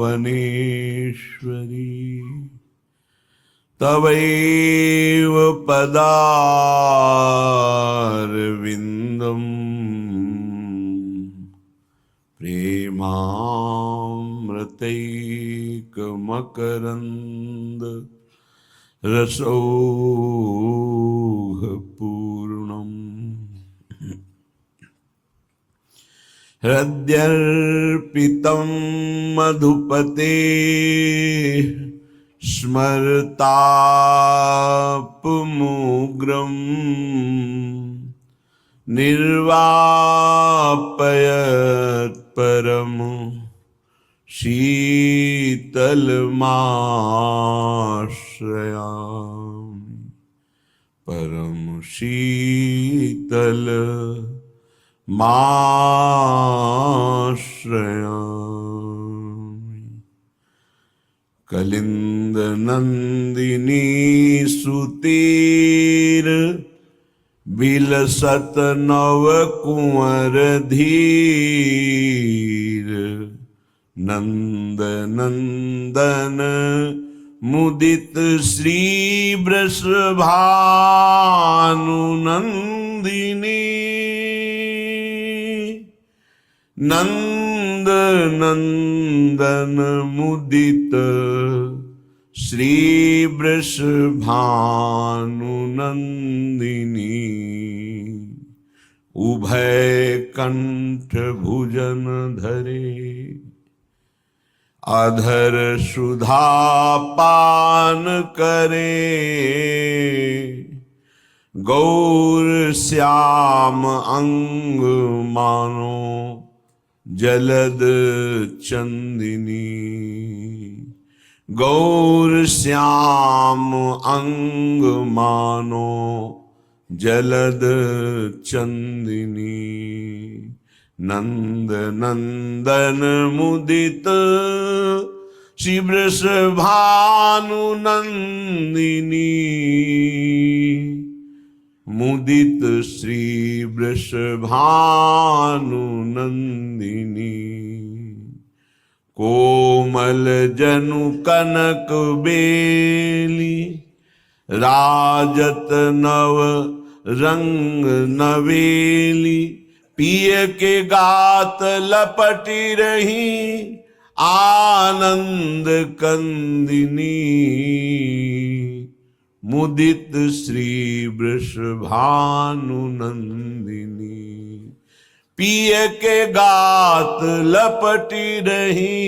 भुवनेश्वरी तवैव पदारविन्दम् प्रेमामृतैकमकरन्द रसौघपूर्णम् हृद्यर्पितं मधुपते स्मरतापमुग्रम् निर्वापयत् परम शीतलमाश्रयामि परम शीतलमाश्रयामि। कलिंदनंदिनी सुतीर बिलसत नव कुंवर धीर नंद नंदन मुदित श्री वृषभानुनंदिनी नंद नंदन मुदित श्री वृषभानुनंदिनी उभय कंठ भुजन धरे अधर सुधा पान करे गौर श्याम अंग मानो जलद चंदिनी गौर श्याम अंग मानो जलद चंदिनी नंद नंदन मुदित श्री वृषभानुनंदिनी मुदित श्री वृषभानुनंदिनी कोमल जनु कनक बेली राजत नव रंग नवेली पिय के गात लपटी रही आनंद कंदिनी मुदित श्री वृषभानुनंदिनी पिय के गात लपटी रही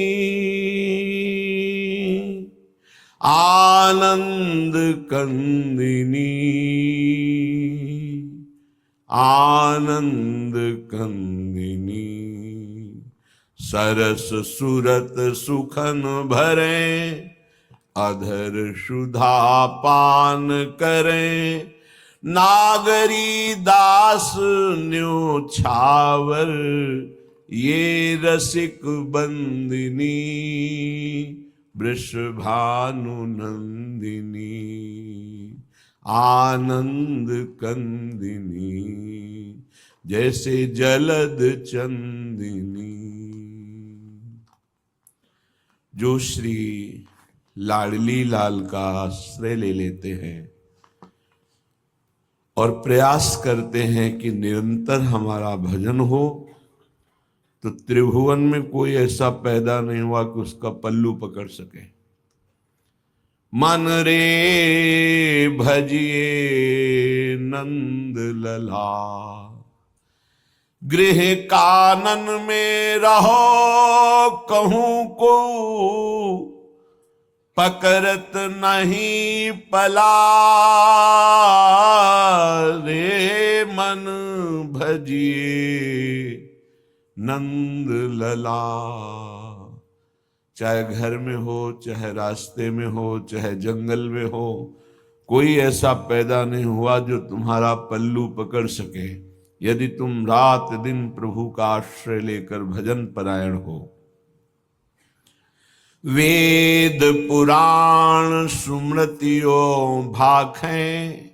आनंद कंदिनी आनंद कंदिनी सरस सुरत सुखन भरे अधर सुधा पान करें नागरी दास न्यो छावर ये रसिक बंदिनी वृषभानुनंदिनी आनंद कंदिनी जैसे जलद चंदिनी। जो श्री लाडली लाल का आश्रय ले लेते हैं और प्रयास करते हैं कि निरंतर हमारा भजन हो, तो त्रिभुवन में कोई ऐसा पैदा नहीं हुआ कि उसका पल्लू पकड़ सके। मन रे भजिए नंद लला गृह कानन में रहो कहूं को पकड़त नहीं पला रे मन भजिए नंद लला। चाहे घर में हो, चाहे रास्ते में हो, चाहे जंगल में हो, कोई ऐसा पैदा नहीं हुआ जो तुम्हारा पल्लू पकड़ सके यदि तुम रात दिन प्रभु का आश्रय लेकर भजन परायण हो। वेद पुराण सुमृतियों भाखें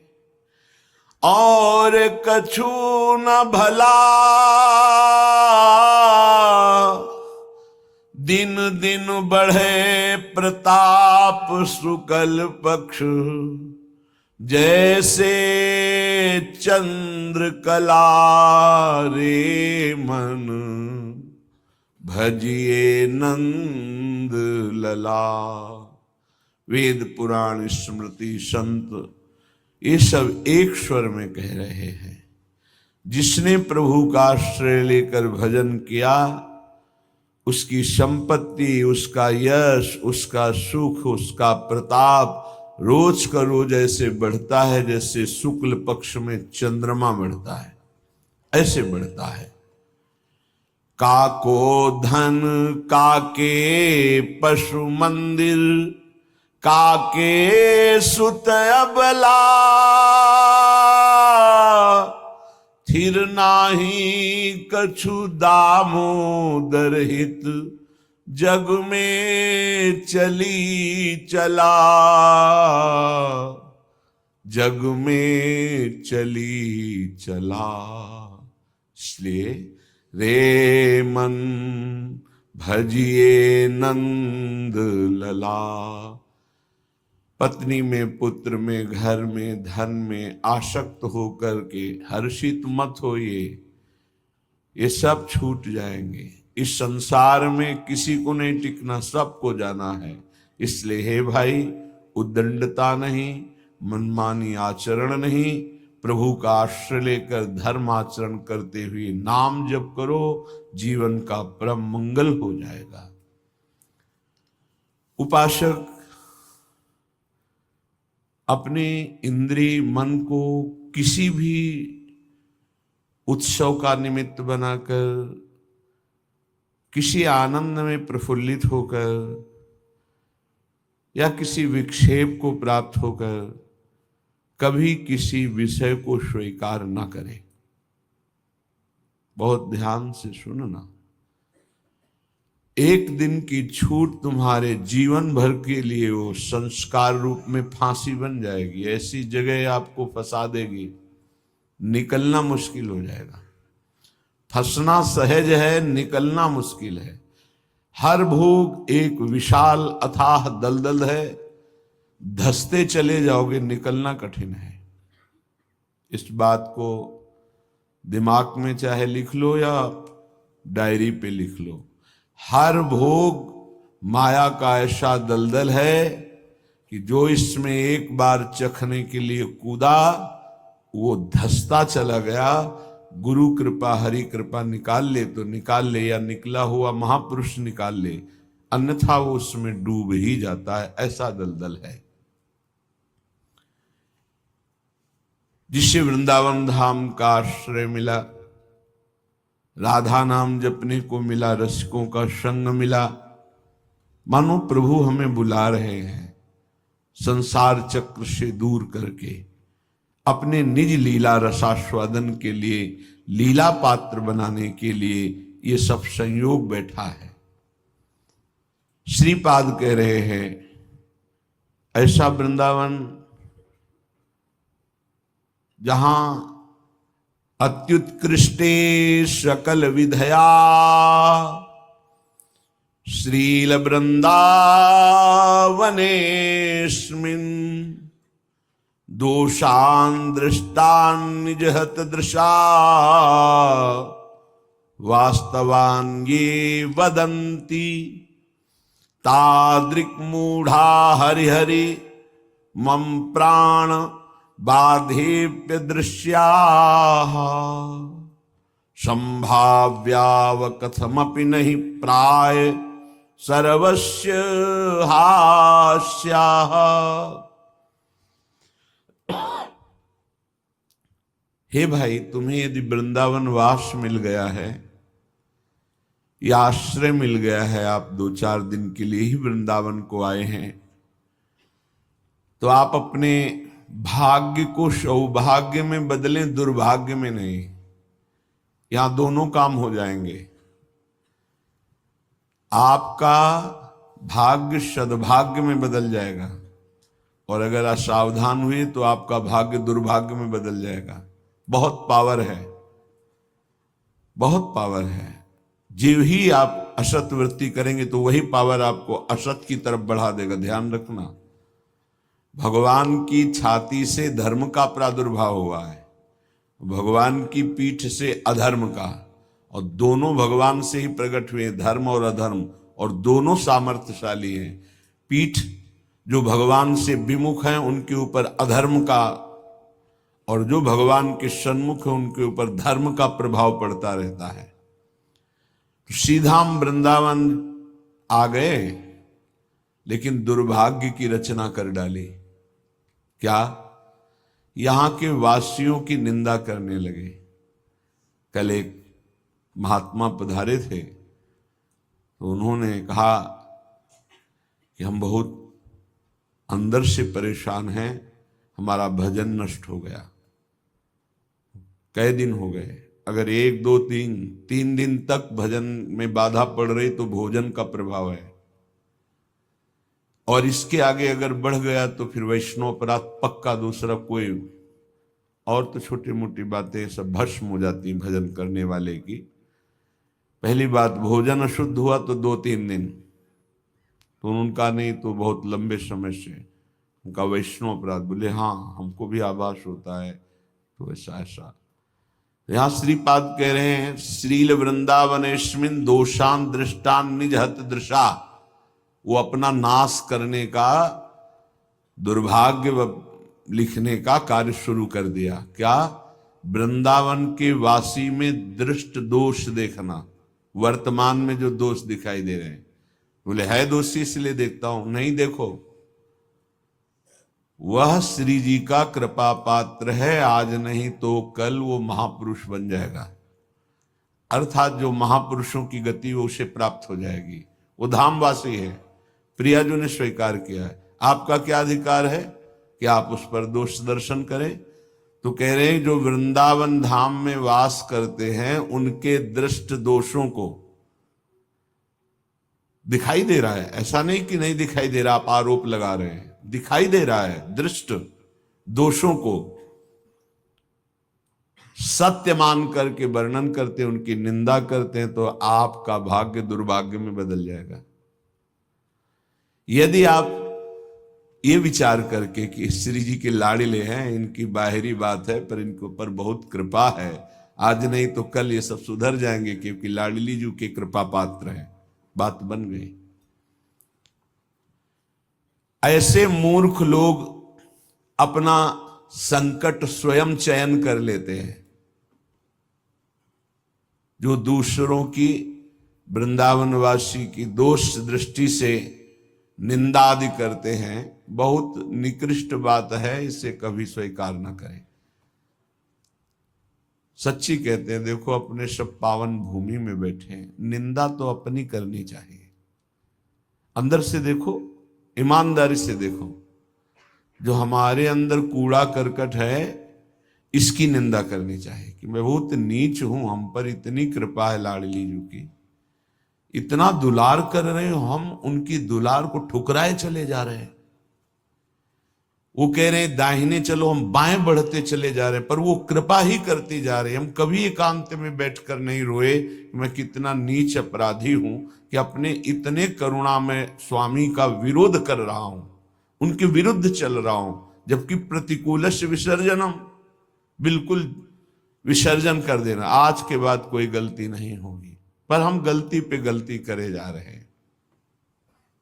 और कछु न भला दिन दिन बढ़े प्रताप शुक्ल पक्ष, जैसे चंद्र कला रे मन, भजिए नंद लला। वेद पुराण स्मृति संत ये सब एक स्वर में कह रहे हैं, जिसने प्रभु का आश्रय लेकर भजन किया उसकी संपत्ति, उसका यश, उसका सुख, उसका प्रताप रोज का रोज ऐसे बढ़ता है जैसे शुक्ल पक्ष में चंद्रमा बढ़ता है, ऐसे बढ़ता है। काको धन काके पशु मंदिर, काके सुत अबला, थिर नाही कछु दामोदर हित, जग में चली चला, जग में चली चला। इसलिए रे मन भजिए नंद लला। पत्नी में, पुत्र में, घर में, धन में आसक्त होकर के हर्षित मत होइए, ये सब छूट जाएंगे। इस संसार में किसी को नहीं टिकना, सबको जाना है। इसलिए हे भाई, उद्दंडता नहीं, मनमानी आचरण नहीं, प्रभु का आश्रय लेकर धर्म आचरण करते हुए नाम जप करो, जीवन का परम मंगल हो जाएगा। उपासक अपने इंद्रिय मन को किसी भी उत्सव का निमित्त बनाकर, किसी आनंद में प्रफुल्लित होकर या किसी विक्षेप को प्राप्त होकर कभी किसी विषय को स्वीकार न करे। बहुत ध्यान से सुनना, एक दिन की छूट तुम्हारे जीवन भर के लिए वो संस्कार रूप में फांसी बन जाएगी, ऐसी जगह आपको फंसा देगी, निकलना मुश्किल हो जाएगा। फंसना सहज है, निकलना मुश्किल है। हर भोग एक विशाल अथाह दलदल है, धंसते चले जाओगे, निकलना कठिन है। इस बात को दिमाग में चाहे लिख लो या डायरी पे लिख लो। हर भोग माया का ऐसा दलदल है कि जो इसमें एक बार चखने के लिए कूदा वो धंसता चला गया। गुरु कृपा, हरि कृपा निकाल ले तो निकाल ले, या निकला हुआ महापुरुष निकाल ले, अन्यथा वो उसमें डूब ही जाता है। ऐसा दलदल है। जिसे वृंदावन धाम का आश्रय मिला, राधा नाम जपने को मिला, रसिकों का संग मिला, मानो प्रभु हमें बुला रहे हैं संसार चक्र से दूर करके अपने निज लीला रसास्वादन के लिए, लीला पात्र बनाने के लिए ये सब संयोग बैठा है। श्रीपाद कह रहे हैं ऐसा वृंदावन जहां अत्युत्कृष्टे सकल विधया, श्रील वृंदावनेस्मिन् दोषान् दृष्टान् निजहत दृशा, वास्तवान् ये वदन्ति तादृक् मूढ़ा हरिहरि मम प्राण बाधेप्य दृश्याः, संभाव्याव कथमपि नहि प्राय सर्वस्य हास्याः। हे भाई, तुम्हें यदि वृंदावन वास मिल गया है या आश्रय मिल गया है, आप 2-4 दिन के लिए ही वृंदावन को आए हैं, तो आप अपने भाग्य को सौभाग्य में बदलें, दुर्भाग्य में नहीं। यहां दोनों काम हो जाएंगे। आपका भाग्य सद्भाग्य में बदल जाएगा, और अगर असावधान हुए तो आपका भाग्य दुर्भाग्य में बदल जाएगा। बहुत पावर है, बहुत पावर है। जीव ही आप असत वृत्ति करेंगे तो वही पावर आपको असत की तरफ बढ़ा देगा। ध्यान रखना, भगवान की छाती से धर्म का प्रादुर्भाव हुआ है, भगवान की पीठ से अधर्म का, और दोनों भगवान से ही प्रकट हुए, धर्म और अधर्म, और दोनों सामर्थ्यशाली हैं। पीठ जो भगवान से विमुख हैं उनके ऊपर अधर्म का, और जो भगवान के सन्मुख है उनके ऊपर धर्म का प्रभाव पड़ता रहता है। तो सीधा हम वृंदावन आ गए, लेकिन दुर्भाग्य की रचना कर डाली। क्या? यहां के वासियों की निंदा करने लगे। कल एक महात्मा पधारे थे, तो उन्होंने कहा कि हम बहुत अंदर से परेशान हैं, हमारा भजन नष्ट हो गया। कई दिन हो गए, अगर 1 2 3 दिन तक भजन में बाधा पड़ रही तो भोजन का प्रभाव है, और इसके आगे अगर बढ़ गया तो फिर वैष्णव अपराध पक्का। दूसरा कोई और तो छोटी मोटी बातें सब भस्म हो जाती भजन करने वाले की। पहली बात, भोजन अशुद्ध हुआ तो 2-3 दिन, तो उनका नहीं तो बहुत लंबे समय से उनका वैष्णव अपराध। बोले हाँ, हमको भी आभास होता है। तो ऐसा यहां श्रीपाद कह रहे हैं, श्रील वृंदावनेस्मिन दोषान दृष्टान निज हत दृशा। वो अपना नाश करने का, दुर्भाग्य लिखने का कार्य शुरू कर दिया। क्या? वृंदावन के वासी में दृष्ट दोष देखना, वर्तमान में जो दोष दिखाई दे रहे हैं। बोले है दोषी इसलिए देखता हूं। नहीं, देखो, वह श्री जी का कृपा पात्र है, आज नहीं तो कल वो महापुरुष बन जाएगा। अर्थात जो महापुरुषों की गति वो उसे प्राप्त हो जाएगी। वो धामवासी है, प्रियाजू ने स्वीकार किया है। आपका क्या अधिकार है कि आप उस पर दोष दर्शन करें? तो कह रहे हैं जो वृंदावन धाम में वास करते हैं उनके दृष्ट दोषों को दिखाई दे रहा है। ऐसा नहीं कि नहीं दिखाई दे रहा, आप आरोप लगा रहे हैं, दिखाई दे रहा है। दृष्ट दोषों को सत्य मान करके वर्णन करते हैं, उनकी निंदा करते हैं, तो आपका भाग्य दुर्भाग्य में बदल जाएगा। यदि आप ये विचार करके कि श्री जी के लाड़िले हैं, इनकी बाहरी बात है पर इनके ऊपर बहुत कृपा है, आज नहीं तो कल ये सब सुधर जाएंगे क्योंकि लाडली जी के कृपा पात्र हैं, बात बन गई। ऐसे मूर्ख लोग अपना संकट स्वयं चयन कर लेते हैं। जो दूसरों की, वृंदावनवासी की दोष दृष्टि से निंदा आदि करते हैं, बहुत निकृष्ट बात है, इसे कभी स्वीकार न करें। सच्ची कहते हैं, देखो अपने सब पावन भूमि में बैठे हैं, निंदा तो अपनी करनी चाहिए। अंदर से देखो, ईमानदारी से देखो, जो हमारे अंदर कूड़ा करकट है इसकी निंदा करनी चाहिए कि मैं बहुत नीच हूं, हम पर इतनी कृपा है लाडली जी की, इतना दुलार कर रहे हो, हम उनकी दुलार को ठुकराए चले जा रहे हैं। वो कह रहे हैं दाहिने चलो, हम बाएं बढ़ते चले जा रहे हैं, पर वो कृपा ही करती जा रही है। हम कभी एकांत में बैठकर नहीं रोए मैं कितना नीच अपराधी हूं कि अपने इतने करुणा में स्वामी का विरोध कर रहा हूं, उनके विरुद्ध चल रहा हूं, जबकि प्रतिकूलस्य विसर्जनम, बिल्कुल विसर्जन कर देना, आज के बाद कोई गलती नहीं होगी। पर हम गलती पे गलती करे जा रहे हैं।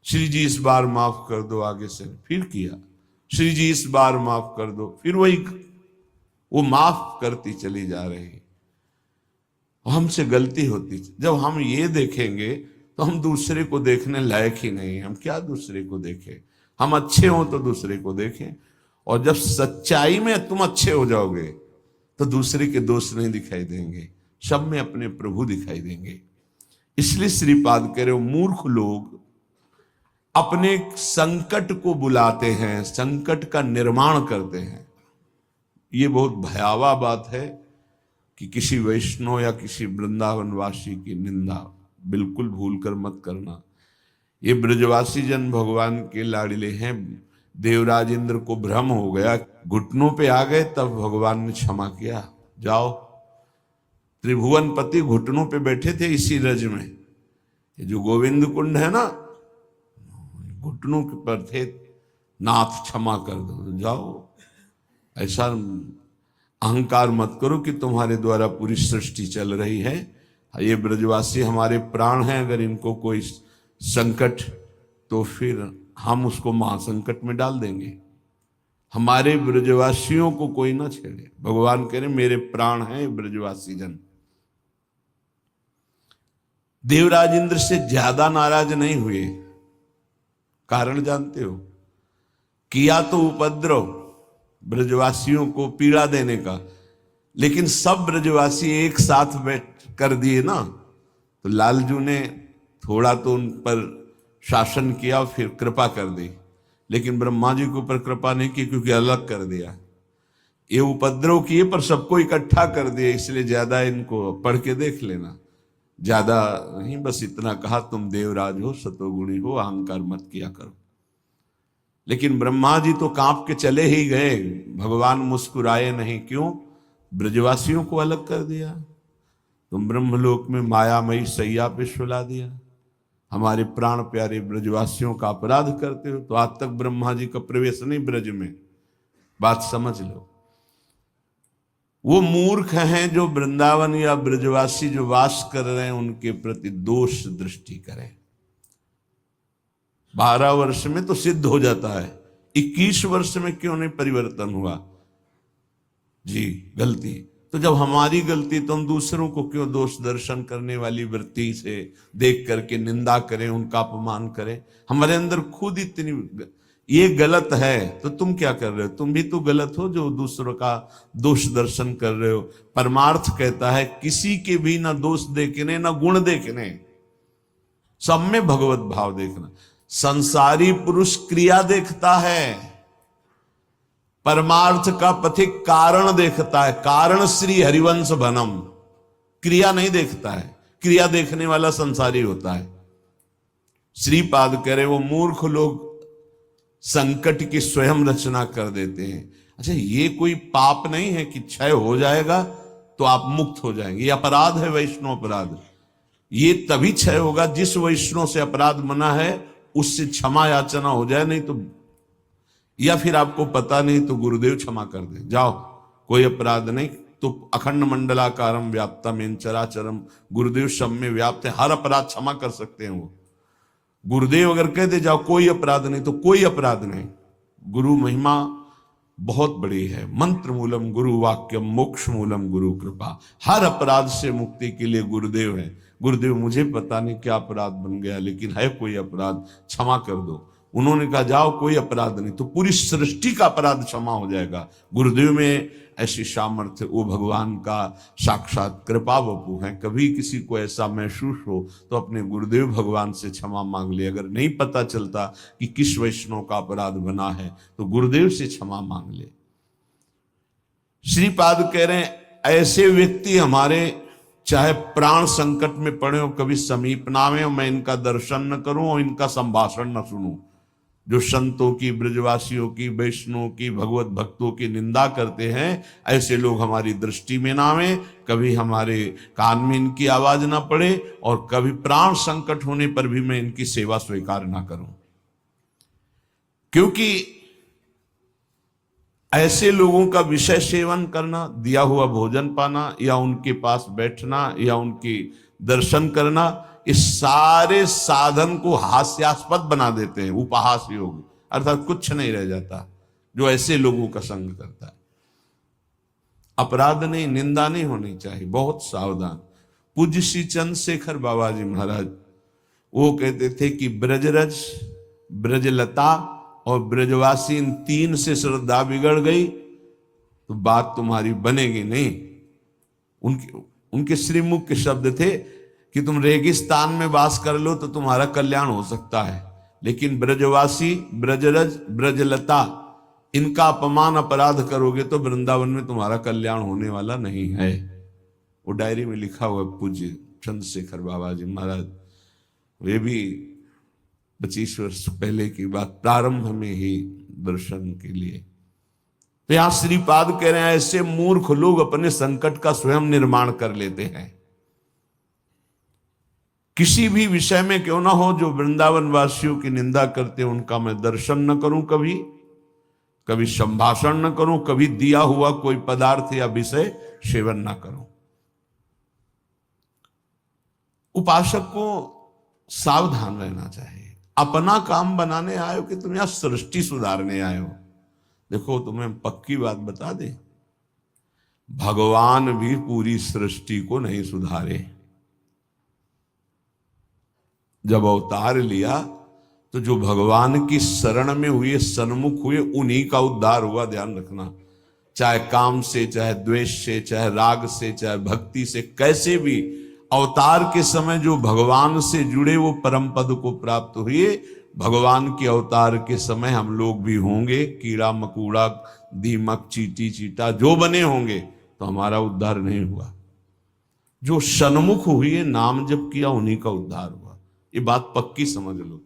श्री जी इस बार माफ कर दो, आगे से फिर किया, श्री जी इस बार माफ कर दो, फिर वही वो माफ करती चली जा रही, हमसे गलती होती। जब हम ये देखेंगे तो हम दूसरे को देखने लायक ही नहीं। हम क्या दूसरे को देखें? हम अच्छे हों तो दूसरे को देखें, और जब सच्चाई में तुम अच्छे हो जाओगे तो दूसरे के दोष नहीं दिखाई देंगे, सब में अपने प्रभु दिखाई देंगे। इसलिए श्रीपाद कह रहे हो, मूर्ख लोग अपने संकट को बुलाते हैं, संकट का निर्माण करते हैं। ये बहुत भयावह बात है कि किसी वैष्णव या किसी वृंदावनवासी की निंदा बिल्कुल भूल कर मत करना। ये ब्रजवासी जन भगवान के लाडले हैं। देवराज इंद्र को भ्रम हो गया, घुटनों पे आ गए, तब भगवान ने क्षमा किया, जाओ त्रिभुवनपति घुटनों पे बैठे थे इसी रज में। ये जो गोविंद कुंड है ना, घुटनों के पर थे, नाथ क्षमा कर दो, जाओ। ऐसा अहंकार मत करो कि तुम्हारे द्वारा पूरी सृष्टि चल रही है। ये ब्रजवासी हमारे प्राण हैं, अगर इनको कोई संकट तो फिर हम उसको महासंकट में डाल देंगे। हमारे ब्रजवासियों को कोई ना छेड़े। भगवान कह रहे मेरे प्राण हैं ब्रजवासी जन। देवराज इंद्र से ज्यादा नाराज नहीं हुए। कारण जानते हो? किया तो उपद्रव ब्रजवासियों को पीड़ा देने का, लेकिन सब ब्रजवासी एक साथ बैठ कर दिए ना, तो लालजू ने थोड़ा तो उन पर शासन किया, फिर कृपा कर दी। लेकिन ब्रह्मा जी के ऊपर कृपा नहीं की, क्योंकि अलग कर दिया। ये उपद्रव किए पर सबको इकट्ठा कर दिया, इसलिए ज्यादा इनको पढ़ के देख लेना। ज्यादा नहीं, बस इतना कहा तुम देवराज हो, सतोगुणी हो, अहंकार मत किया करो। लेकिन ब्रह्मा जी तो कांप के चले ही गए, भगवान मुस्कुराए नहीं। क्यों? ब्रजवासियों को अलग कर दिया। तुम ब्रह्मलोक में मायामयी सैया पे सुला दिया, हमारे प्राण प्यारे ब्रजवासियों का अपराध करते हो। तो आज तक ब्रह्मा जी का प्रवेश नहीं ब्रज में, बात समझ लो। वो मूर्ख हैं जो वृंदावन या ब्रजवासी जो वास कर रहे हैं उनके प्रति दोष दृष्टि करें। 12 वर्ष में तो सिद्ध हो जाता है, 21 वर्ष में क्यों नहीं परिवर्तन हुआ? जी गलती। तो जब हमारी गलती, तो हम दूसरों को क्यों दोष दर्शन करने वाली वृत्ति से देख करके निंदा करें, उनका अपमान करें? हमारे अंदर खुद इतनी ये गलत है, तो तुम क्या कर रहे हो? तुम भी तो गलत हो जो दूसरों का दोष दर्शन कर रहे हो। परमार्थ कहता है किसी के भी ना दोष देखने ना गुण देखने, सब में भगवत भाव देखना। संसारी पुरुष क्रिया देखता है, परमार्थ का पथिक कारण देखता है। कारण श्री हरिवंश बनम, क्रिया नहीं देखता है। क्रिया देखने वाला संसारी होता है। श्रीपाद कह रहे वो मूर्ख लोग संकट की स्वयं रचना कर देते हैं। अच्छा, ये कोई पाप नहीं है कि क्षय हो जाएगा तो आप मुक्त हो जाएंगे। ये अपराध है, वैष्णव अपराध। ये तभी क्षय होगा जिस वैष्णव से अपराध मना है उससे क्षमा याचना हो जाए, नहीं तो, या फिर आपको पता नहीं तो गुरुदेव क्षमा कर दे, जाओ कोई अपराध नहीं। तो अखंड मंडलाकारम व्याप्तम चराचरम, गुरुदेव सब में व्याप्त है, हर अपराध क्षमा कर सकते हैं वो। गुरुदेव अगर कह दे जाओ कोई अपराध नहीं, तो कोई अपराध नहीं। गुरु महिमा बहुत बड़ी है। मंत्र मूलम गुरु वाक्यम, मोक्ष मूलम गुरु कृपा। हर अपराध से मुक्ति के लिए गुरुदेव है। गुरुदेव मुझे पता नहीं क्या अपराध बन गया, लेकिन है कोई अपराध, क्षमा कर दो। उन्होंने कहा जाओ कोई अपराध नहीं, तो पूरी सृष्टि का अपराध क्षमा हो जाएगा। गुरुदेव में ऐसी सामर्थ्य, वो भगवान का साक्षात कृपा वपु है। कभी किसी को ऐसा महसूस हो तो अपने गुरुदेव भगवान से क्षमा मांग ले। अगर नहीं पता चलता कि किस वैष्णव का अपराध बना है तो गुरुदेव से क्षमा मांग ले। श्रीपाद कह रहे हैं ऐसे व्यक्ति हमारे चाहे प्राण संकट में पड़े हो, कभी समीप ना आवे, मैं इनका दर्शन न करूं और इनका संभाषण न सुनूं। जो संतों की, ब्रजवासियों की, वैष्णव की, भगवत भक्तों की निंदा करते हैं, ऐसे लोग हमारी दृष्टि में ना आवे, कभी हमारे कान में इनकी आवाज ना पड़े, और कभी प्राण संकट होने पर भी मैं इनकी सेवा स्वीकार ना करूं। क्योंकि ऐसे लोगों का विषय सेवन करना, दिया हुआ भोजन पाना, या उनके पास बैठना, या उनकी दर्शन करना, इस सारे साधन को हास्यास्पद बना देते हैं। उपहास योग, अर्थात कुछ नहीं रह जाता जो ऐसे लोगों का संग करता है। अपराध नहीं, निंदा नहीं होनी चाहिए, बहुत सावधान। पूज्य श्री चंद्रशेखर बाबा जी महाराज वो कहते थे कि ब्रजरज, ब्रजलता और ब्रजवासी, इन 3 से श्रद्धा बिगड़ गई तो बात तुम्हारी बनेगी नहीं। उनके श्रीमुख के शब्द थे कि तुम रेगिस्तान में वास कर लो तो तुम्हारा कल्याण हो सकता है, लेकिन ब्रजवासी, ब्रजरज, ब्रजलता, इनका अपमान अपराध करोगे तो वृंदावन में तुम्हारा कल्याण होने वाला नहीं है। वो डायरी में लिखा हुआ पूज्य चंद्रशेखर बाबा जी महाराज। वे भी 25 वर्ष पहले की बात, प्रारंभ में ही दर्शन के लिए तो यहां श्रीपाद कह रहे हैं ऐसे मूर्ख लोग अपने संकट का स्वयं निर्माण कर लेते हैं। किसी भी विषय में क्यों ना हो, जो वृंदावन वासियों की निंदा करते हैं उनका मैं दर्शन न करूं, कभी कभी संभाषण न करूं, कभी दिया हुआ कोई पदार्थ या विषय सेवन न करूं। उपासक को सावधान रहना चाहिए। अपना काम बनाने आए हो कि तुम यहां सृष्टि सुधारने आए हो? देखो तुम्हें पक्की बात बता दे, भगवान भी पूरी सृष्टि को नहीं सुधारे। जब अवतार लिया तो जो भगवान की शरण में हुए, सन्मुख हुए, उन्हीं का उद्धार हुआ। ध्यान रखना, चाहे काम से, चाहे द्वेष से, चाहे राग से, चाहे भक्ति से, कैसे भी अवतार के समय जो भगवान से जुड़े वो परम पद को प्राप्त हुए। भगवान के अवतार के समय हम लोग भी होंगे, कीड़ा मकोड़ा, दीमक, चींटी चीटा जो बने होंगे, तो हमारा उद्धार नहीं हुआ। जो सन्मुख हुए, नाम जप किया, उन्हीं का उद्धार हुआ। ये बात पक्की समझ लो।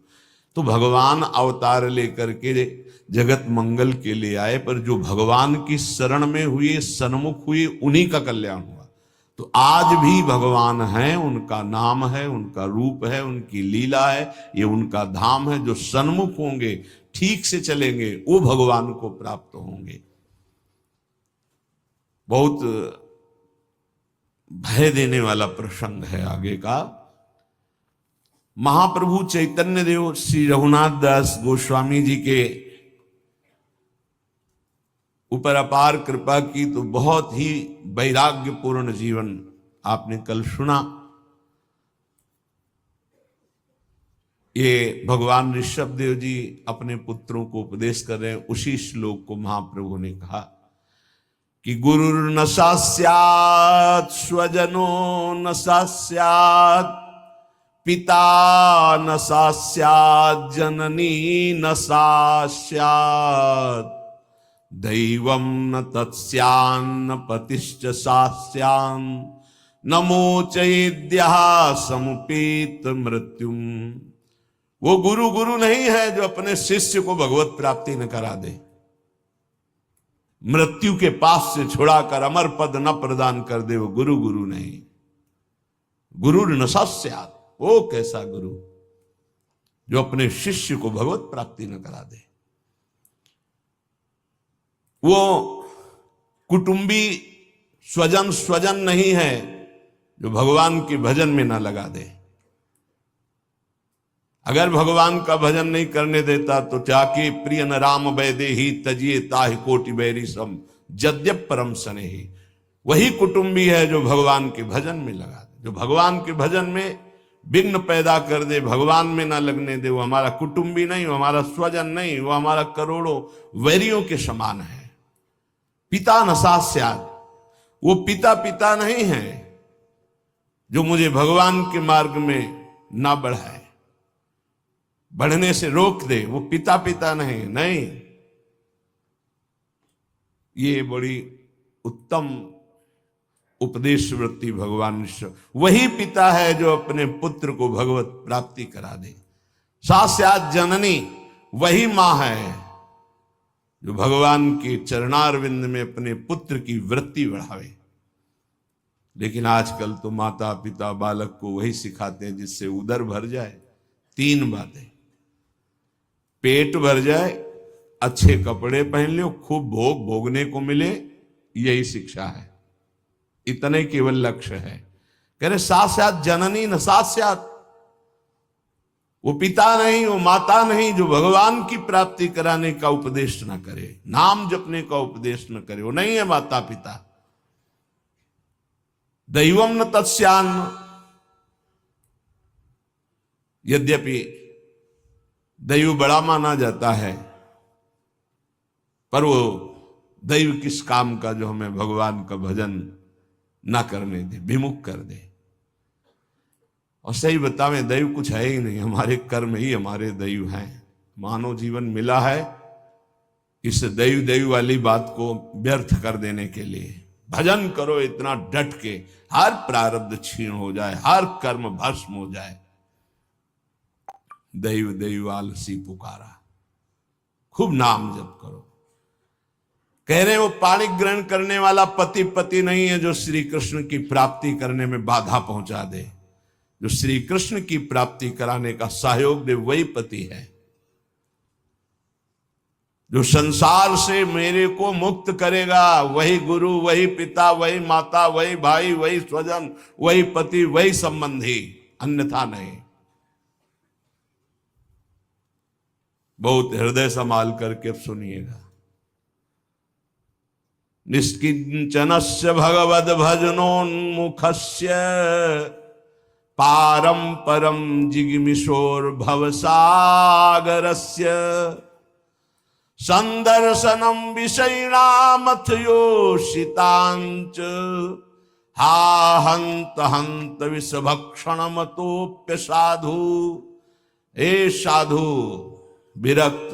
तो भगवान अवतार लेकर के जगत मंगल के लिए आए, पर जो भगवान की शरण में हुए, सन्मुख हुए, उन्हीं का कल्याण हुआ। तो आज भी भगवान हैं, उनका नाम है, उनका रूप है, उनकी लीला है, ये उनका धाम है। जो सन्मुख होंगे, ठीक से चलेंगे, वो भगवान को प्राप्त होंगे। बहुत भय देने वाला प्रसंग है आगे का। महाप्रभु चैतन्य देव श्री रघुनाथ दास गोस्वामी जी के ऊपर अपार कृपा की, तो बहुत ही वैराग्यपूर्ण जीवन आपने कल सुना। ये भगवान ऋषभ देव जी अपने पुत्रों को उपदेश कर रहे हैं। उसी श्लोक को महाप्रभु ने कहा कि गुरुर् न सास्यात् स्वजनो न सास्यात् पिता न सास्यात् जननी न सास्यात् दैवं न तत्स्यान्न पतिश्च सास्यान् न मोचयेद्यः समुपेत मृत्युम। वो गुरु गुरु नहीं है जो अपने शिष्य को भगवत प्राप्ति न करा दे, मृत्यु के पास से छुड़ाकर अमर पद न प्रदान कर दे। वो गुरु गुरु नहीं। गुरु न सास्यात्, वो कैसा गुरु जो अपने शिष्य को भगवत प्राप्ति न करा दे। वो कुटुंबी स्वजन नहीं है जो भगवान के भजन में ना लगा दे। अगर भगवान का भजन नहीं करने देता तो जाके प्रिय न राम वैदे ही तजिए ताहि कोटि बैरी सम जद्यप परम सने ही। वही कुटुंबी है जो भगवान के भजन में लगा दे। जो भगवान के भजन में विघ्न पैदा कर दे, भगवान में ना लगने दे, वो हमारा कुटुंबी नहीं, वो हमारा स्वजन नहीं, वो हमारा करोड़ों वैरियों के समान है। पिता न सास्यात्, वो पिता पिता नहीं है जो मुझे भगवान के मार्ग में ना बढ़ाए, बढ़ने से रोक दे। वो पिता पिता नहीं। ये बड़ी उत्तम उपदेश वृत्ति भगवान ईश्वर। वही पिता है जो अपने पुत्र को भगवत प्राप्ति करा दे। सास्यात् जननी, वही मां है जो भगवान के चरणारविंद में अपने पुत्र की वृत्ति बढ़ावे। लेकिन आजकल तो माता पिता बालक को वही सिखाते हैं जिससे उदर भर जाए। 3 बातें, पेट भर जाए, अच्छे कपड़े पहन लो, खूब भोग भोगने को मिले, यही शिक्षा है। इतने केवल लक्ष्य है। कह रहे सास्यात् जननी न सास्यात्, वो पिता नहीं, वो माता नहीं जो भगवान की प्राप्ति कराने का उपदेश न करे, नाम जपने का उपदेश न करे, वो नहीं है माता पिता। दैवम न तत्स्यान्न, यद्यपि दैव बड़ा माना जाता है, पर वो दैव किस काम का जो हमें भगवान का भजन ना करने दे, विमुख कर दे। और सही बतावें, दैव कुछ है ही नहीं, हमारे कर्म ही हमारे दैव हैं। मानव जीवन मिला है इस दैव दैव वाली बात को व्यर्थ कर देने के लिए। भजन करो इतना डट के, हर प्रारब्ध क्षीण हो जाए, हर कर्म भस्म हो जाए। दैव दैव आलसी पुकारा, खूब नाम जप करो। कह रहे वो पाणी ग्रहण करने वाला पति पति नहीं है, जो श्री कृष्ण की प्राप्ति करने में बाधा पहुंचा दे, जो श्री कृष्ण की प्राप्ति कराने का सहयोग दे, वही पति है। जो संसार से मेरे को मुक्त करेगा वही गुरु, वही पिता, वही माता, वही भाई, वही स्वजन, वही पति, वही संबंधी, अन्यथा नहीं। बहुत हृदय संभाल करके अब सुनिएगा। निष्किंचनस्य भगवद भजनोन्मुखस्य पारम परम जिगमिशोर भवसागरस्य संदर्शनम विषयिणामथ योषितांच हा हंत हंत विषभक्षण मतोप्य साधु। हे साधु विरक्त,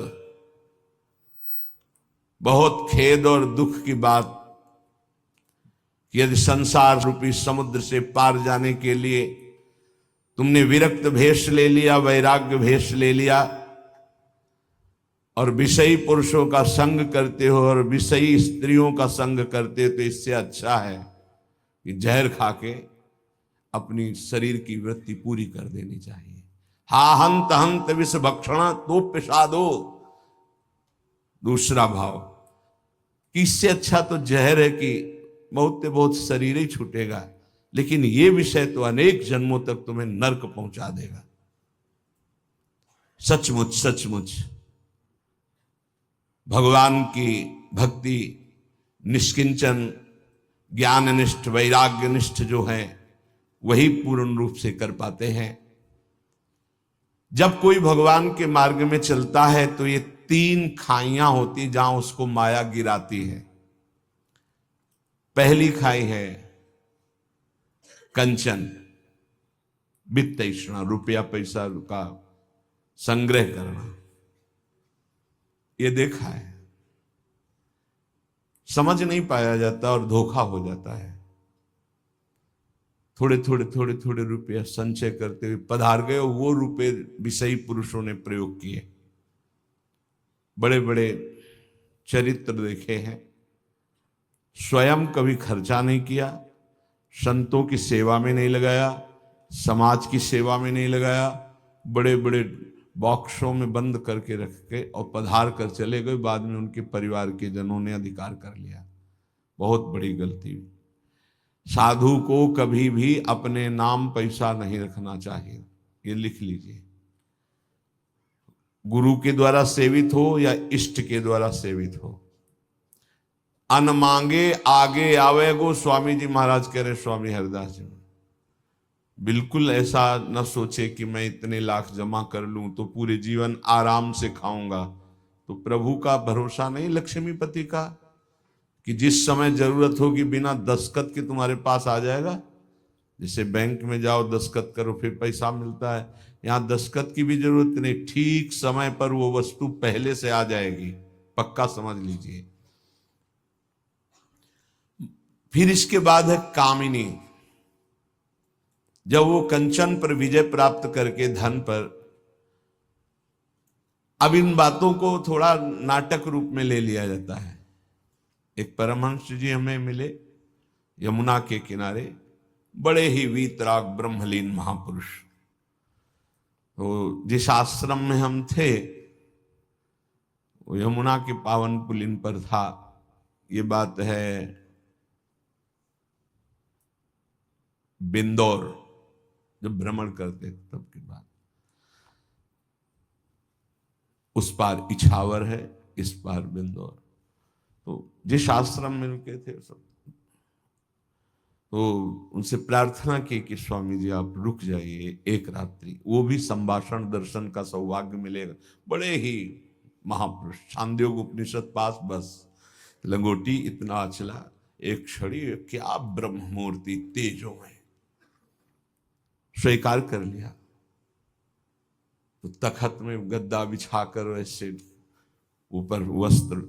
बहुत खेद और दुख की बात कि यदि संसार रूपी समुद्र से पार जाने के लिए तुमने विरक्त भेष ले लिया, वैराग्य भेष ले लिया और विषयी पुरुषों का संग करते हो और विषयी स्त्रियों का संग करते हो, तो इससे अच्छा है कि जहर खा के अपनी शरीर की वृत्ति पूरी कर देनी चाहिए। हा हंत हंत विष भक्षण तो पिशादो। दूसरा भाव कि इससे अच्छा तो जहर है कि बहुत से बहुत शरीर ही छूटेगा, लेकिन ये विषय तो अनेक जन्मों तक तुम्हें नरक पहुंचा देगा। सचमुच सचमुच भगवान की भक्ति निष्किंचन ज्ञाननिष्ठ वैराग्यनिष्ठ जो है वही पूर्ण रूप से कर पाते हैं। जब कोई भगवान के मार्ग में चलता है तो ये 3 खाइयां होती जहां उसको माया गिराती है। पहली खाई है कंचन, वित्त तृष्णा, रुपया पैसा का संग्रह करना। ये देखा है, समझ नहीं पाया जाता और धोखा हो जाता है। थोड़े थोड़े रुपया संचय करते हुए पधार गए, वो रुपए विषयी पुरुषों ने प्रयोग किए। बड़े बड़े चरित्र देखे हैं, स्वयं कभी खर्चा नहीं किया, संतों की सेवा में नहीं लगाया, समाज की सेवा में नहीं लगाया, बड़े बड़े बॉक्सों में बंद करके रख के और पधार कर चले गए। बाद में उनके परिवार के जनों ने अधिकार कर लिया। बहुत बड़ी गलती। साधु को कभी भी अपने नाम पैसा नहीं रखना चाहिए, ये लिख लीजिए। गुरु के द्वारा सेवित हो या इष्ट के द्वारा सेवित हो, अन मांगे आगे आवे गो। स्वामी जी महाराज कह रहे, स्वामी हरिदास जी, बिल्कुल ऐसा न सोचे कि मैं इतने लाख जमा कर लूं तो पूरे जीवन आराम से खाऊंगा। तो प्रभु का भरोसा नहीं लक्ष्मीपति का कि जिस समय जरूरत होगी बिना दस्तखत के तुम्हारे पास आ जाएगा। जैसे बैंक में जाओ दस्तखत करो फिर पैसा मिलता है, यहां दस्तखत की भी जरूरत नहीं, ठीक समय पर वो वस्तु पहले से आ जाएगी, पक्का समझ लीजिए। फिर इसके बाद है कामिनी। जब वो कंचन पर विजय प्राप्त करके धन पर, अब इन बातों को थोड़ा नाटक रूप में ले लिया जाता है। एक परमहंस जी हमें मिले यमुना के किनारे, बड़े ही वीतराग ब्रह्मलीन महापुरुष। तो जिस आश्रम में हम थे वो यमुना के पावन पुलिन पर था। ये बात है बिंदौर, जब भ्रमण करते तब की बात। उस पार इछावर है, इस पार बिंदौर। तो जिस आश्रम में रुके थे सब, तो उनसे प्रार्थना की कि स्वामी जी आप रुक जाइए एक रात्रि, वो भी संभाषण दर्शन का सौभाग्य मिलेगा। बड़े ही महापुरुष, छांदोग्य उपनिषद पास, बस लंगोटी इतना अचला, एक छड़ी, क्या ब्रह्म मूर्ति तेजो में। स्वीकार कर लिया। तो तखत में गद्दा बिछाकर वैसे ऊपर वस्त्र,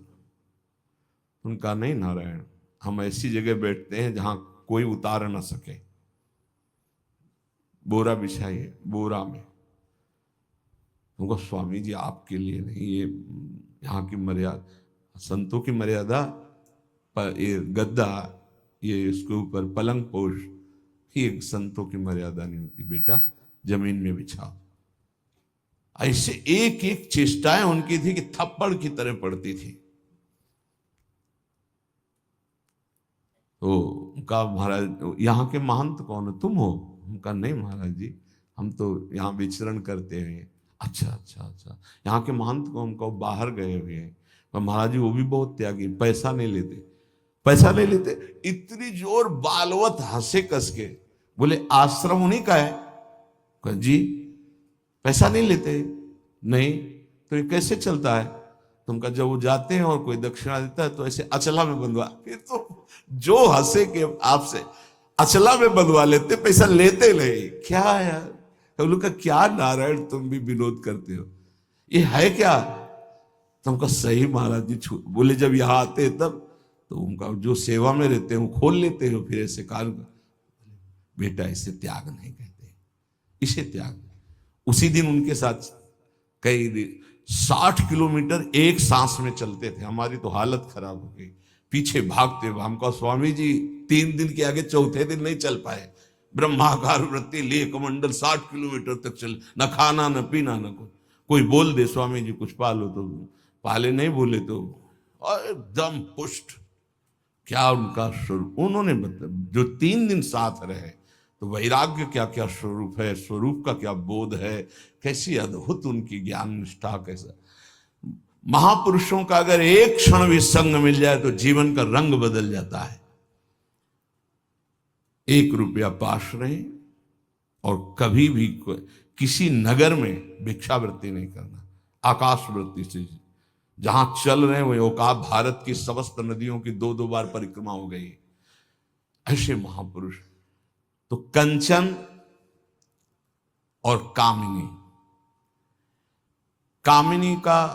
उनका नहीं नारायण, हम ऐसी जगह बैठते हैं जहां कोई उतार ना सके। बोरा बिछाइए, बोरा में। उनको स्वामी जी आपके लिए नहीं, ये यहाँ की मर्यादा, संतों की मर्यादा ये गद्दा, ये इसके ऊपर पलंग पोष, ये संतों की मर्यादा नहीं होती। बेटा जमीन में बिछाओ। ऐसे एक एक चेष्टाएं उनकी थी कि थप्पड़ की तरह पड़ती थी। तो उनका महाराज यहाँ के महंत कौन हो, तुम हो? उनका नहीं महाराज जी, हम तो यहाँ विचरण करते हैं। अच्छा अच्छा अच्छा, यहाँ के महंत कौन? उनको बाहर गए हुए हैं। पर महाराज जी वो भी बहुत त्यागी, पैसा नहीं लेते, पैसा नहीं लेते। इतनी जोर बालवत हंसे कस के, बोले आश्रम उन्हीं का है? कहा, जी पैसा नहीं लेते। नहीं तो ये कैसे चलता है? तुमका जब वो जाते हैं और कोई दक्षिणा देता है तो ऐसे अचला में बंधवा, फिर तो जो हंसे के आपसे अचला में बंधवा लेते, पैसा लेते नहीं। क्या यार, हम लोग का क्या नारायण तुम भी विनोद करते हो, ये है क्या? तुमका सही महाराज जी बोले जब यहाँ आते हैं तब तो उनका जो सेवा में रहते हैं वो खोल लेते हो, फिर ऐसे काल। बेटा इसे त्याग नहीं कहते, इसे त्याग। उसी दिन उनके साथ कई 60 किलोमीटर एक सांस में चलते थे। हमारी तो हालत खराब हो गई, पीछे भागते हुए। हमको स्वामी जी 3 दिन के आगे चौथे दिन नहीं चल पाए। ब्रह्माकार वृत्ति लिए कमंडल 60 किलोमीटर तक चल, न खाना न पीना न कुछ। कोई बोल दे स्वामी जी कुछ पालो तो पाले, नहीं बोले तो एकदम पुष्ट। क्या उनका स्वरूप, उन्होंने मतलब जो 3 दिन साथ रहे तो वैराग्य क्या क्या स्वरूप है, स्वरूप का क्या बोध है, कैसी अद्भुत उनकी ज्ञान निष्ठा। कैसा महापुरुषों का अगर एक क्षण भी संग मिल जाए तो जीवन का रंग बदल जाता है। 1 रुपया पास रहे और कभी भी किसी नगर में भिक्षावृत्ति नहीं करना, आकाश वृत्ति से जहां चल रहे हैं वही औकात। भारत की समस्त नदियों की 2-2 बार परिक्रमा हो गई। ऐसे महापुरुष। तो कंचन और कामिनी, कामिनी का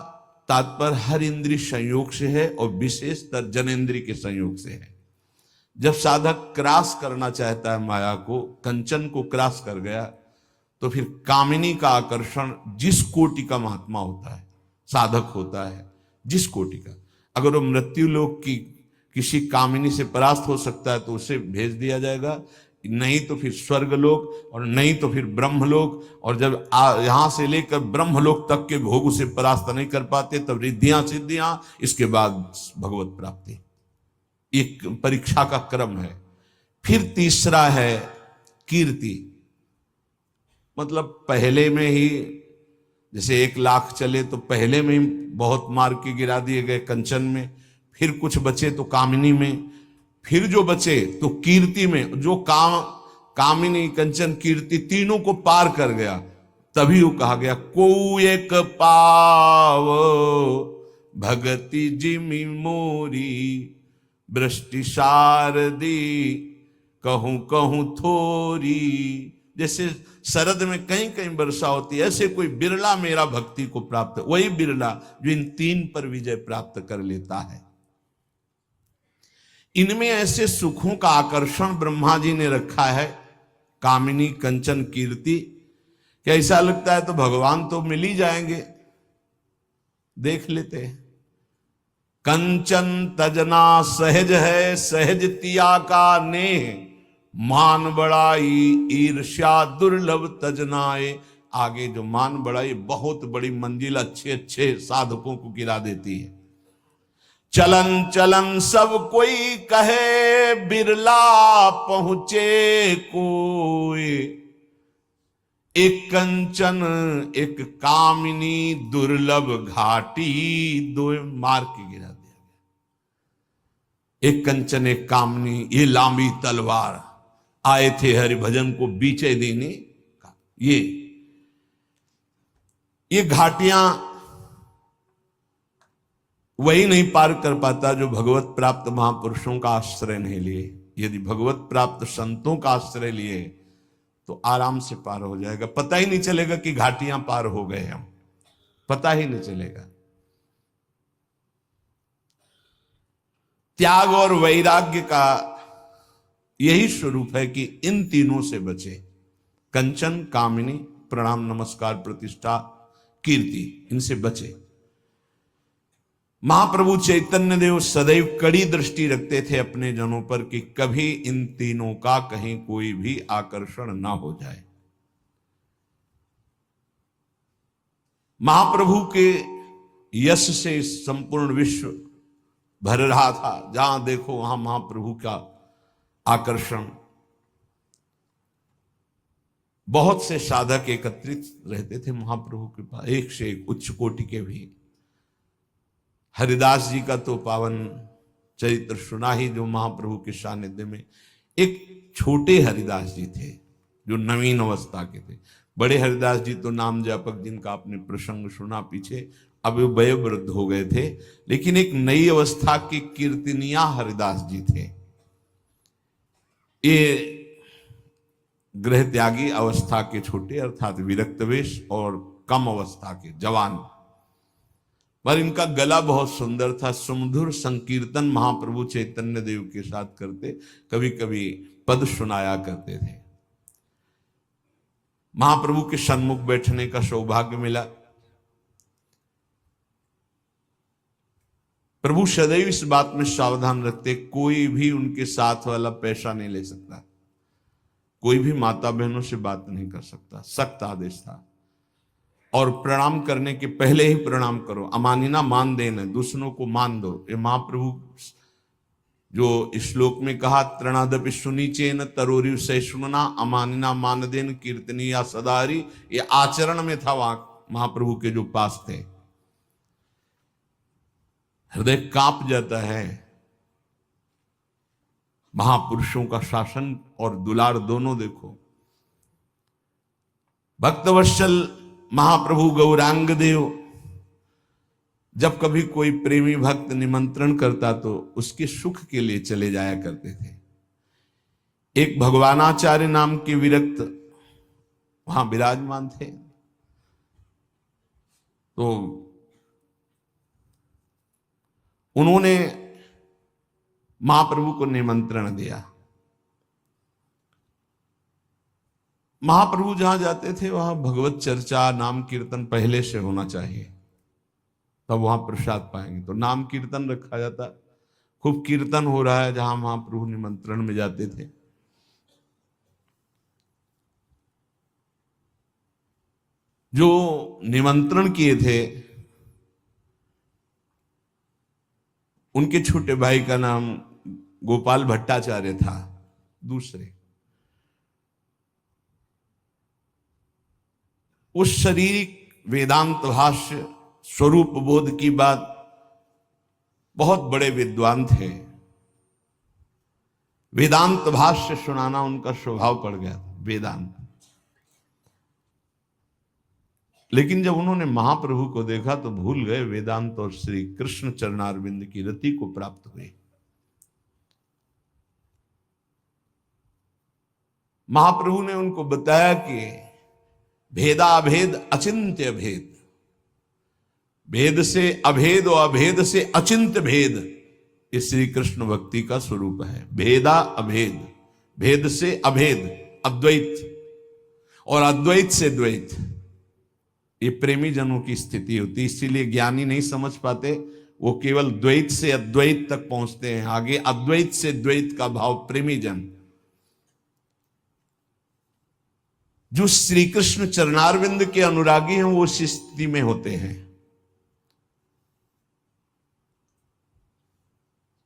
तात्पर्य हर इंद्रिय संयोग से है और विशेषतर जनेन्द्रिय के संयोग से है। जब साधक क्रॉस करना चाहता है माया को, कंचन को क्रॉस कर गया तो फिर कामिनी का आकर्षण, जिस कोटि का महात्मा होता है, साधक होता है, जिस कोटि का, अगर वो मृत्यु लोक की किसी कामिनी से परास्त हो सकता है तो उसे भेज दिया जाएगा, नहीं तो फिर स्वर्गलोक, और नहीं तो फिर ब्रह्मलोक। और जब यहां से लेकर ब्रह्मलोक तक के भोग उसे परास्त नहीं कर पाते तब रिद्धियां सिद्धियां, इसके बाद भगवत प्राप्ति। एक परीक्षा का क्रम है। फिर तीसरा है कीर्ति, मतलब पहले में ही जैसे 1 लाख चले तो पहले में ही बहुत मार के गिरा दिए गए कंचन में, फिर कुछ बचे तो कामिनी में, फिर जो बचे तो कीर्ति में। जो कामिनी कंचन कीर्ति तीनों को पार कर गया, तभी वो कहा गया को एक पाव भगति जिमि मोरी वृष्टि शारदी कहूं कहूं थोरी। जैसे शरद में कहीं कहीं वर्षा होती है, ऐसे कोई बिरला मेरा भक्ति को प्राप्त, वही बिरला जो इन 3 पर विजय प्राप्त कर लेता है। इनमें ऐसे सुखों का आकर्षण ब्रह्मा जी ने रखा है, कामिनी कंचन कीर्ति, कि ऐसा लगता है तो भगवान तो मिल ही जाएंगे। देख लेते हैं, कंचन तजना सहज है, सहज तिया का नेह, मान बड़ाई ईर्ष्या दुर्लभ तजनाए। आगे जो मान बड़ाई बहुत बड़ी मंजिल अच्छे अच्छे साधकों को गिरा देती है। चलन चलन सब कोई कहे, बिरला पहुंचे कोई। एक कंचन एक कामिनी दुर्लभ घाटी, 2 मार के गिरा दिया गया। एक कंचन एक कामिनी, ये लांबी तलवार आए थे हरिभजन को बीचे देने। ये घाटियां वही नहीं पार कर पाता जो भगवत प्राप्त महापुरुषों का आश्रय नहीं लिए। यदि भगवत प्राप्त संतों का आश्रय लिए तो आराम से पार हो जाएगा। पता ही नहीं चलेगा कि घाटियां पार हो गए हम, पता ही नहीं चलेगा। त्याग और वैराग्य का यही स्वरूप है कि इन तीनों से बचे, कंचन कामिनी प्रणाम नमस्कार प्रतिष्ठा कीर्ति, इनसे बचे। महाप्रभु चैतन्य देव सदैव कड़ी दृष्टि रखते थे अपने जनों पर कि कभी इन तीनों का कहीं कोई भी आकर्षण ना हो जाए। महाप्रभु के यश से संपूर्ण विश्व भर रहा था, जहां देखो वहां महाप्रभु का आकर्षण। बहुत से साधक एकत्रित रहते थे महाप्रभु के पास, एक से एक उच्च कोटि के भी। हरिदास जी का तो पावन चरित्र सुना ही, जो महाप्रभु के सानिध्य में एक छोटे हरिदास जी थे जो नवीन अवस्था के थे। बड़े हरिदास जी तो नाम जापक, जिनका आपने प्रसंग सुना पीछे, अब वे वयोवृद्ध हो गए थे, लेकिन एक नई अवस्था के कीर्तनिया हरिदास जी थे। ये गृह त्यागी अवस्था के छोटे, अर्थात विरक्तवेश, और कम अवस्था के जवान, पर इनका गला बहुत सुंदर था। सुमधुर संकीर्तन महाप्रभु चैतन्य देव के साथ करते, कभी कभी पद सुनाया करते थे। महाप्रभु के सन्मुख बैठने का सौभाग्य मिला। प्रभु सदैव इस बात में सावधान रखते, कोई भी उनके साथ वाला पैसा नहीं ले सकता, कोई भी माता बहनों से बात नहीं कर सकता, सख्त आदेश था। और प्रणाम करने के पहले ही प्रणाम करो, अमानिना मान देना, दूसरों को मान दो। ये महाप्रभु जो श्लोक में कहा, त्रणादपि सुनीचेन तरोरि सहिष्णुना अमानिना मान देन कीर्तनीया सदारी, ये आचरण में था वहां महाप्रभु के जो पास थे। हृदय कांप जाता है। महापुरुषों का शासन और दुलार दोनों देखो। भक्तवत्सल महाप्रभु गौरांग देव, जब कभी कोई प्रेमी भक्त निमंत्रण करता तो उसके सुख के लिए चले जाया करते थे। एक भगवानाचार्य नाम के विरक्त वहां विराजमान थे, तो उन्होंने महाप्रभु को निमंत्रण दिया। महाप्रभु जहां जाते थे वहां भगवत चर्चा, नाम कीर्तन पहले से होना चाहिए, तब वहां प्रसाद पाएंगे। तो नाम कीर्तन रखा जाता, खूब कीर्तन हो रहा है जहां महाप्रभु निमंत्रण में जाते थे। जो निमंत्रण किए थे उनके छोटे भाई का नाम गोपाल भट्टाचार्य था। दूसरे उस शारीरिक वेदांत भाष्य स्वरूप बोध की बात, बहुत बड़े विद्वान थे। वेदांत भाष्य सुनाना उनका स्वभाव पड़ गया था, वेदांत। लेकिन जब उन्होंने महाप्रभु को देखा तो भूल गए वेदांत और श्री कृष्ण चरणारविंद की रति को प्राप्त हुए। महाप्रभु ने उनको बताया कि भेदाभेद अचिंत्य भेद, भेद से अभेद और अभेद से अचिंत्य भेद, ये श्री कृष्ण भक्ति का स्वरूप है। भेदा अभेद, भेद से अभेद अद्वैत, और अद्वैत से द्वैत, ये प्रेमी जनों की स्थिति होती। इसीलिए ज्ञानी नहीं समझ पाते, वो केवल द्वैत से अद्वैत तक पहुंचते हैं। आगे अद्वैत से द्वैत का भाव प्रेमी जन, जो श्री कृष्ण चरणारविंद के अनुरागी हैं, वो उस स्थिति में होते हैं।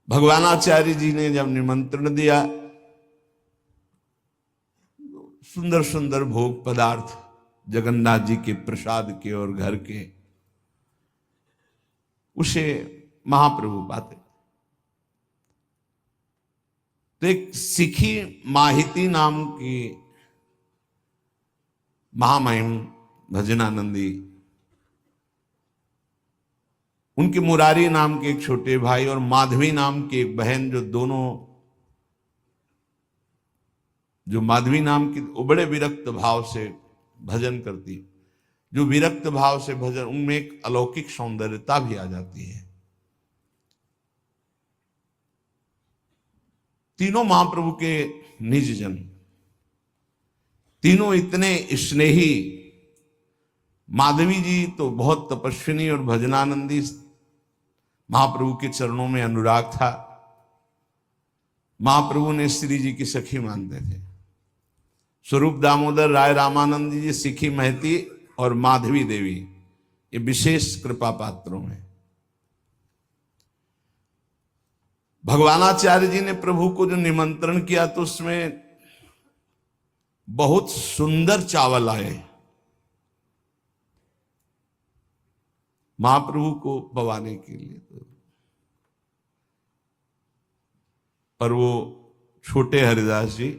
भगवानाचार्य जी ने जब निमंत्रण दिया, सुंदर सुंदर भोग पदार्थ जगन्नाथ जी के प्रसाद के और घर के, उसे महाप्रभु पाते। तो एक सिखी माहिती नाम की महामहिम भजनानंदी, उनके मुरारी नाम के एक छोटे भाई और माधवी नाम की एक बहन, जो दोनों, जो माधवी नाम की वो बड़े विरक्त भाव से भजन करती, जो विरक्त भाव से भजन, उनमें एक अलौकिक सौंदर्यता भी आ जाती है। तीनों महाप्रभु के निज जन, तीनों इतने स्नेही। माधवी जी तो बहुत तपस्विनी और भजनानंदी महाप्रभु के चरणों में अनुराग था। महाप्रभु ने श्री जी की सखी मानते थे। स्वरूप दामोदर राय रामानंद जी सिखी महती और माधवी देवी ये विशेष कृपा पात्रों में। भगवानाचार्य जी ने प्रभु को जो निमंत्रण किया तो उसमें बहुत सुंदर चावल आए महाप्रभु को पवाने के लिए। पर वो छोटे हरिदास जी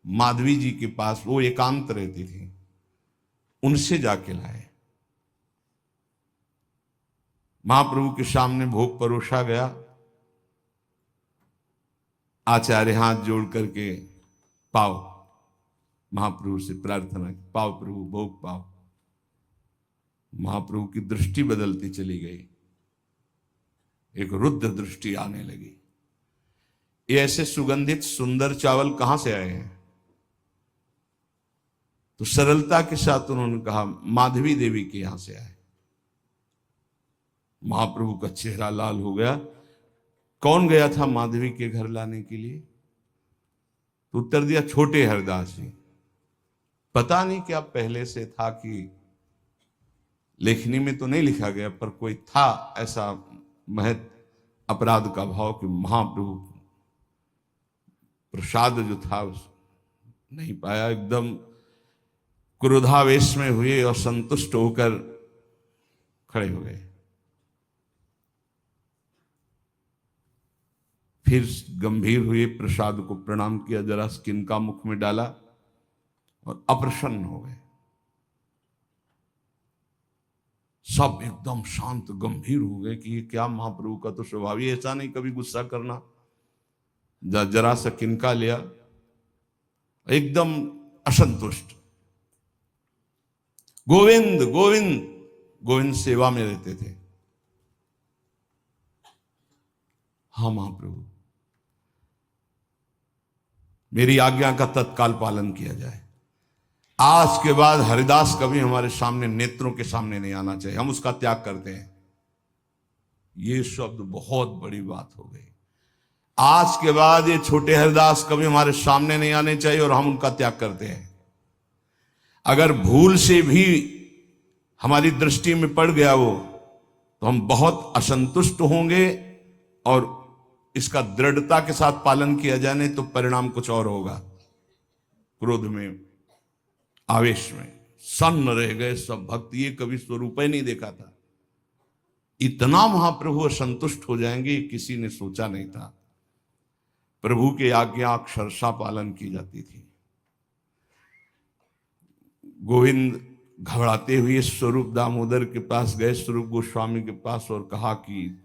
माधवी जी के पास, वो एकांत रहती थी, उनसे जाके लाए। महाप्रभु के सामने भोग परोसा गया। आचार्य हाथ जोड़ करके पाओ, महाप्रभु से प्रार्थना की, पाओ प्रभु, भोग पाओ। महाप्रभु की दृष्टि बदलती चली गई, एक रुद्र दृष्टि आने लगी। ये ऐसे सुगंधित सुंदर चावल कहां से आए हैं? तो सरलता के साथ उन्होंने कहा माधवी देवी के यहां से आए। महाप्रभु का चेहरा लाल हो गया। कौन गया था माधवी के घर लाने के लिए? तो उत्तर दिया छोटे हरिदास जी। पता नहीं क्या पहले से था कि लेखनी में तो नहीं लिखा गया, पर कोई था ऐसा महत अपराध का भाव कि महाप्रभु प्रसाद जो था नहीं पाया। एकदम क्रोधावेश में हुए और संतुष्ट होकर खड़े हो गए। फिर गंभीर हुए, प्रसाद को प्रणाम किया, जरा किनका मुख में डाला और अप्रसन्न हो गए। सब एकदम शांत गंभीर हो गए कि ये क्या, महाप्रभु का तो स्वभाव ही ऐसा नहीं कभी गुस्सा करना। जरा सा किनका लिया, एकदम असंतुष्ट। गोविंद गोविंद गोविंद सेवा में रहते थे। हाँ महाप्रभु, मेरी आज्ञा का तत्काल पालन किया जाए। आज के बाद हरिदास कभी हमारे सामने, नेत्रों के सामने नहीं आना चाहिए, हम उसका त्याग करते हैं। ये शब्द बहुत बड़ी बात हो गई। आज के बाद ये छोटे हरिदास कभी हमारे सामने नहीं आने चाहिए और हम उनका त्याग करते हैं। अगर भूल से भी हमारी दृष्टि में पड़ गया वो, तो हम बहुत असंतुष्ट होंगे और इसका दृढ़ता के साथ पालन किया जाए, नहीं तो परिणाम कुछ और होगा। क्रोध में, आवेश में सन्न रह गए सब भक्त। ये कभी स्वरूप ही नहीं देखा था। इतना महाप्रभु असंतुष्ट हो जाएंगे किसी ने सोचा नहीं था। प्रभु के आज्ञा अक्षरशः पालन की जाती थी। गोविंद घबराते हुए स्वरूप दामोदर के पास गए, स्वरूप गोस्वामी के पास, और कहा कि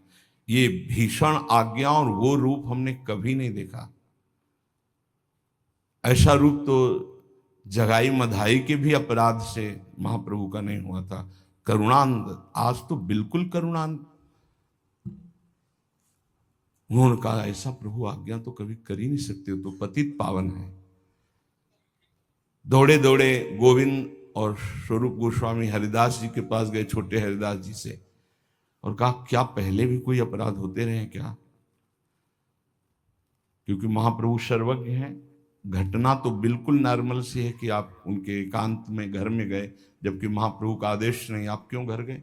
ये भीषण आज्ञा और वो रूप हमने कभी नहीं देखा। ऐसा रूप तो जगाई मधाई के भी अपराध से महाप्रभु का नहीं हुआ था। करुणांध, आज तो बिल्कुल करुणांध। उन्होंने कहा ऐसा प्रभु आज्ञा तो कभी कर ही नहीं सकते, तो पतित पावन है। दौड़े दौड़े गोविंद और स्वरूप गोस्वामी हरिदास जी के पास गए, छोटे हरिदास जी से, और कहा क्या पहले भी कोई अपराध होते रहे क्या? क्योंकि महाप्रभु सर्वज्ञ हैं। घटना तो बिल्कुल नॉर्मल सी है कि आप उनके एकांत में घर में गए, जबकि महाप्रभु का आदेश नहीं, आप क्यों घर गए?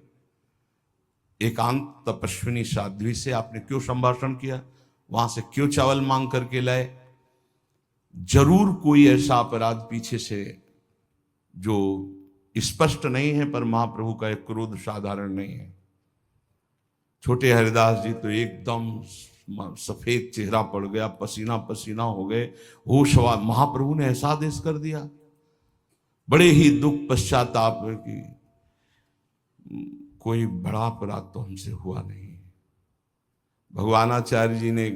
एकांत तपस्विनी साध्वी से आपने क्यों संभाषण किया? वहां से क्यों चावल मांग करके लाए? जरूर कोई ऐसा अपराध पीछे से जो स्पष्ट नहीं है, पर महाप्रभु का एक क्रोध साधारण नहीं है। छोटे हरिदास जी तो एकदम सफेद चेहरा पड़ गया, पसीना पसीना हो गए, होश। महाप्रभु ने ऐसा आदेश कर दिया। बड़े ही दुख पश्चाताप की कोई बड़ा अपराध तो हमसे हुआ नहीं। भगवानाचार्य जी ने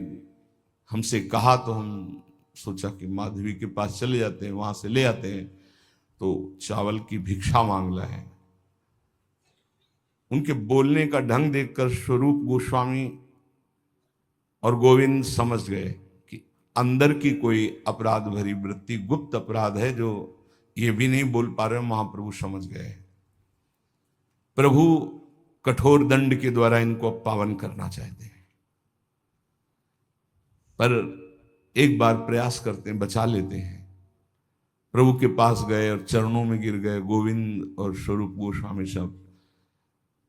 हमसे कहा तो हम सोचा कि माधवी के पास चले जाते हैं, वहां से ले आते हैं। तो चावल की भिक्षा मांग लाए हैं। उनके बोलने का ढंग देखकर स्वरूप गोस्वामी और गोविंद समझ गए कि अंदर की कोई अपराध भरी वृत्ति, गुप्त अपराध है जो ये भी नहीं बोल पा रहे। महाप्रभु समझ गए। प्रभु कठोर दंड के द्वारा इनको पावन करना चाहते हैं, पर एक बार प्रयास करते हैं, बचा लेते हैं। प्रभु के पास गए और चरणों में गिर गए, गोविंद और स्वरूप गोस्वामी सब,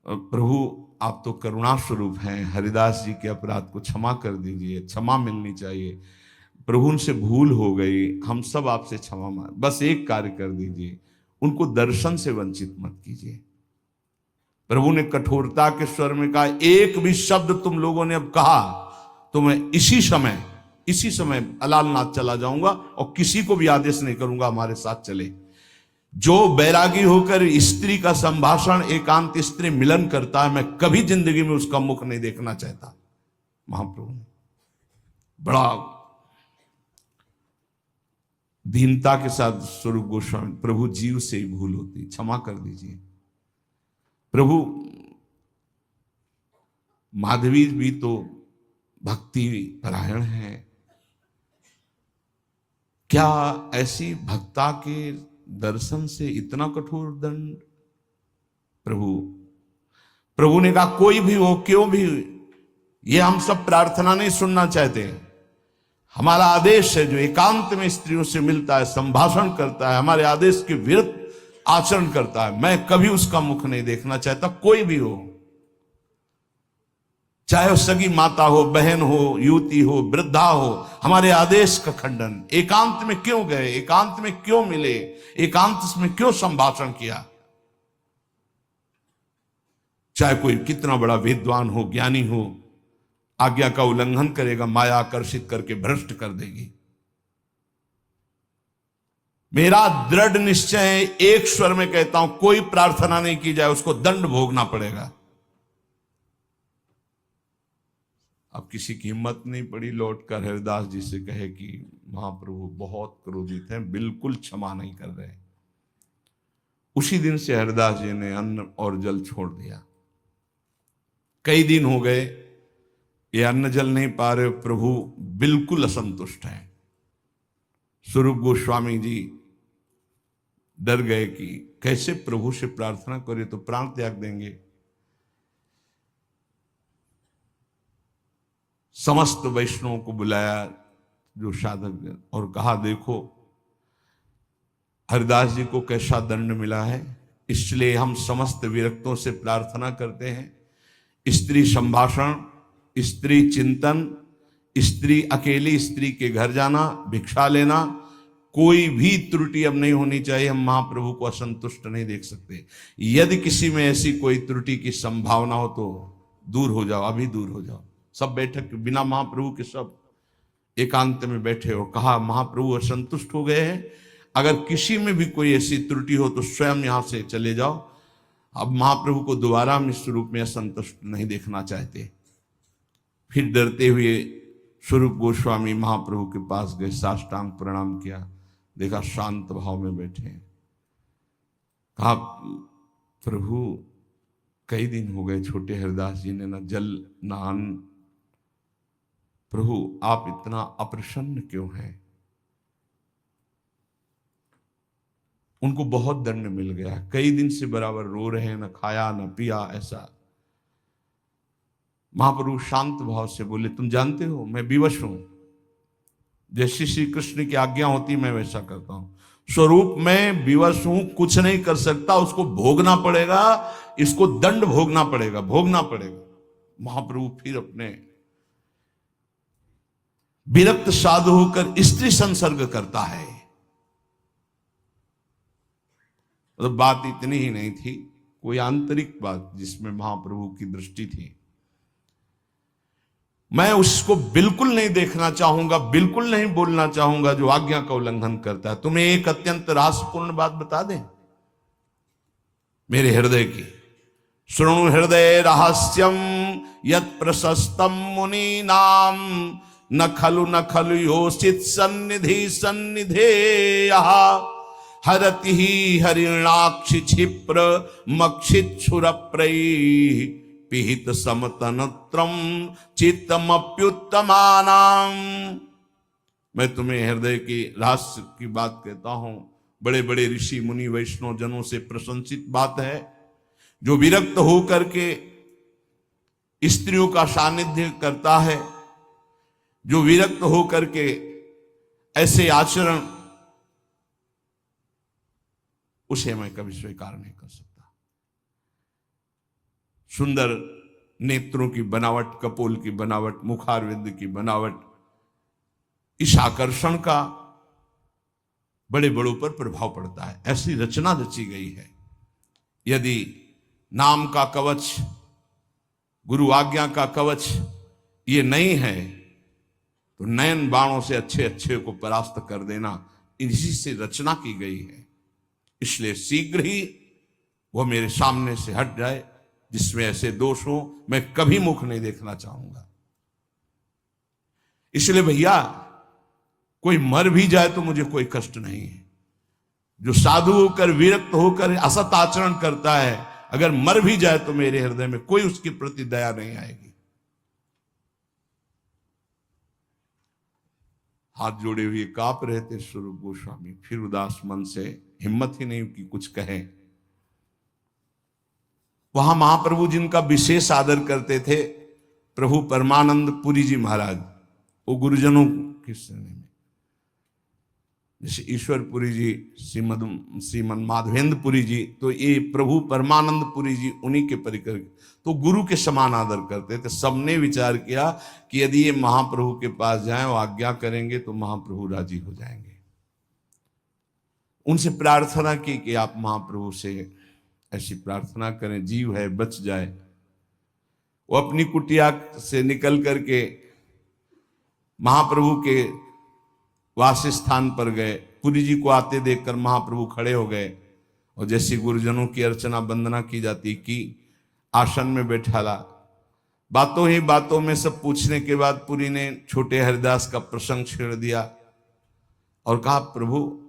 और प्रभु आप तो करुणा स्वरूप हैं, हरिदास जी के अपराध को क्षमा कर दीजिए, क्षमा मिलनी चाहिए, प्रभु उनसे भूल हो गई, हम सब आपसे क्षमा मांग, बस एक कार्य कर दीजिए, उनको दर्शन से वंचित मत कीजिए। प्रभु ने कठोरता के स्वर में कहा, एक भी शब्द तुम लोगों ने अब कहा तो मैं इसी समय अलालनाथ चला जाऊंगा और किसी को भी आदेश नहीं करूंगा हमारे साथ चले। जो बैरागी होकर स्त्री का संभाषण, एकांत स्त्री मिलन करता है, मैं कभी जिंदगी में उसका मुख नहीं देखना चाहता। महाप्रभु ने बड़ा दीनता के साथ स्वरूप गोस्वामी, प्रभु जीव से ही भूल होती, क्षमा कर दीजिए। प्रभु माधवी भी तो भक्ति परायण है, क्या ऐसी भक्ता के दर्शन से इतना कठोर दंड? प्रभु ने कहा, कोई भी हो, क्यों भी, ये हम सब प्रार्थना नहीं सुनना चाहते, हमारा आदेश है, जो एकांत में स्त्रियों से मिलता है, संभाषण करता है, हमारे आदेश के विरुद्ध आचरण करता है, मैं कभी उसका मुख नहीं देखना चाहता, कोई भी हो, चाहे वो सगी माता हो, बहन हो, युवती हो, वृद्धा हो, हमारे आदेश का खंडन। एकांत में क्यों गए, एकांत में क्यों मिले, एकांत में क्यों संभाषण किया? चाहे कोई कितना बड़ा विद्वान हो, ज्ञानी हो, आज्ञा का उल्लंघन करेगा, माया आकर्षित करके भ्रष्ट कर देगी। मेरा दृढ़ निश्चय है, एक स्वर में कहता हूं, कोई प्रार्थना नहीं की जाए, उसको दंड भोगना पड़ेगा। अब किसी की हिम्मत नहीं पड़ी लौटकर हरिदास जी से कहे कि महाप्रभु बहुत क्रोधित हैं, बिल्कुल क्षमा नहीं कर रहे। उसी दिन से हरिदास जी ने अन्न और जल छोड़ दिया। कई दिन हो गए, ये अन्न जल नहीं पा रहे, प्रभु बिल्कुल असंतुष्ट हैं। स्वरूप गोस्वामी जी डर गए कि कैसे प्रभु से प्रार्थना करे तो प्राण त्याग देंगे। समस्त वैष्णवों को बुलाया जो साधक, और कहा, देखो हरिदास जी को कैसा दंड मिला है, इसलिए हम समस्त विरक्तों से प्रार्थना करते हैं, स्त्री संभाषण, स्त्री चिंतन, स्त्री अकेली स्त्री के घर जाना, भिक्षा लेना, कोई भी त्रुटि अब नहीं होनी चाहिए। हम महाप्रभु को असंतुष्ट नहीं देख सकते। यदि किसी में ऐसी कोई त्रुटि की संभावना हो तो दूर हो जाओ, अभी दूर हो जाओ। सब बैठक बिना महाप्रभु के सब एकांत में बैठे हो। कहा, महाप्रभु असंतुष्ट हो गए हैं, अगर किसी में भी कोई ऐसी त्रुटि हो तो स्वयं यहां से चले जाओ। अब महाप्रभु को दोबारा हम इस रूप में असंतुष्ट नहीं देखना चाहते। फिर डरते हुए स्वरूप गोस्वामी महाप्रभु के पास गए, साष्टांग प्रणाम किया, देखा शांत भाव में बैठे हैं। कहा, प्रभु कई दिन हो गए छोटे हरिदास जी ने न जल न अन्न, प्रभु आप इतना अप्रसन्न क्यों हैं? उनको बहुत दंड मिल गया, कई दिन से बराबर रो रहे हैं, न खाया न पिया। ऐसा महाप्रभु शांत भाव से बोले, तुम जानते हो मैं विवश हूं, जैसी श्री कृष्ण की आज्ञा होती मैं वैसा करता हूं। स्वरूप में विवश हूं, कुछ नहीं कर सकता, उसको भोगना पड़ेगा, इसको दंड भोगना पड़ेगा, भोगना पड़ेगा। महाप्रभु फिर अपने विरक्त साधु होकर स्त्री संसर्ग करता है। मतलब बात इतनी ही नहीं थी, कोई आंतरिक बात जिसमें महाप्रभु की दृष्टि थी। मैं उसको बिल्कुल नहीं देखना चाहूंगा, बिल्कुल नहीं बोलना चाहूंगा जो आज्ञा का उल्लंघन करता है। तुम्हें एक अत्यंत रहस्यपूर्ण बात बता दें मेरे हृदय की। शृणु हृदय रहस्यम यत् प्रशस्तम मुनि नाम न खलु योषित सन्निधि सन्निधेयः हरति ही हरिणाक्षि क्षिप्र मक्षिच्छुरप्रैः पिहित समतनत्रम चित्तमप्युत्तमानाम। मैं तुम्हें हृदय की रहस्य की बात कहता हूं, बड़े बड़े ऋषि मुनि वैष्णव जनों से प्रशंसित बात है। जो विरक्त होकर के स्त्रियों का सानिध्य करता है, जो विरक्त होकर के ऐसे आचरण, उसे मैं कभी स्वीकार नहीं कर सकता। सुंदर नेत्रों की बनावट, कपोल की बनावट, मुखारविंद की बनावट, इस आकर्षण का बड़े बड़ों पर प्रभाव पड़ता है। ऐसी रचना रची गई है। यदि नाम का कवच, गुरु आज्ञा का कवच ये नहीं है तो नयन बाणों से अच्छे अच्छे को परास्त कर देना इसी से रचना की गई है। इसलिए शीघ्र ही वह मेरे सामने से हट जाए, जिसमें ऐसे दोष हो मैं कभी मुख नहीं देखना चाहूंगा। इसलिए भैया, कोई मर भी जाए तो मुझे कोई कष्ट नहीं है। जो साधु होकर विरक्त होकर असत आचरण करता है, अगर मर भी जाए तो मेरे हृदय में कोई उसके प्रति दया नहीं आएगी। हाथ जोड़े हुए कांप रहे थे स्वरूप गोस्वामी, फिर उदास मन से हिम्मत ही नहीं कि कुछ कहें। वहां महाप्रभु जिनका विशेष आदर करते थे, प्रभु परमानंद पुरी जी महाराज, वो गुरुजनों की श्रेणी में, जैसे ईश्वर पुरी जी, श्रीमद माधवेंद्र पुरी जी, तो ये प्रभु परमानंद पुरी जी उन्हीं के परिकर, तो गुरु के समान आदर करते थे। सबने विचार किया कि यदि ये महाप्रभु के पास जाएं और आज्ञा करेंगे तो महाप्रभु राजी हो जाएंगे। उनसे प्रार्थना की कि आप महाप्रभु से ऐसी प्रार्थना करें, जीव है बच जाए। वो अपनी कुटिया से निकल करके महाप्रभु के वास स्थान पर गए। पुरी जी को आते देखकर महाप्रभु खड़े हो गए और जैसी गुरुजनों की अर्चना वंदना की जाती की आसन में बैठाला। बातों ही बातों में सब पूछने के बाद पुरी ने छोटे हरिदास का प्रसंग छेड़ दिया और कहा, प्रभु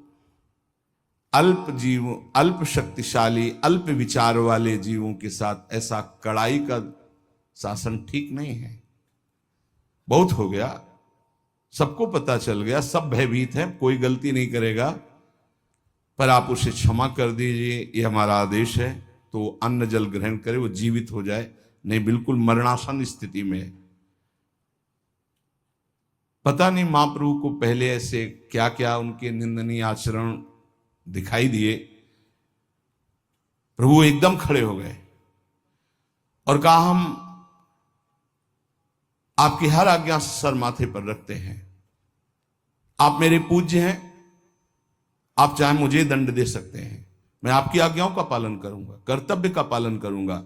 अल्प जीवों, अल्प शक्तिशाली, अल्प विचार वाले जीवों के साथ ऐसा कड़ाई का शासन ठीक नहीं है। बहुत हो गया, सबको पता चल गया, सब भयभीत हैं, कोई गलती नहीं करेगा, पर आप उसे क्षमा कर दीजिए, ये हमारा आदेश है। तो अन्न जल ग्रहण करे, वो जीवित हो जाए, नहीं बिल्कुल मरणासन स्थिति में है। पता नहीं महाप्रभु को पहले ऐसे क्या क्या उनके निंदनीय आचरण दिखाई दिए। प्रभु एकदम खड़े हो गए और कहा, हम आपकी हर आज्ञा सर माथे पर रखते हैं, आप मेरे पूज्य हैं, आप चाहे मुझे दंड दे सकते हैं, मैं आपकी आज्ञाओं का पालन करूंगा, कर्तव्य का पालन करूंगा,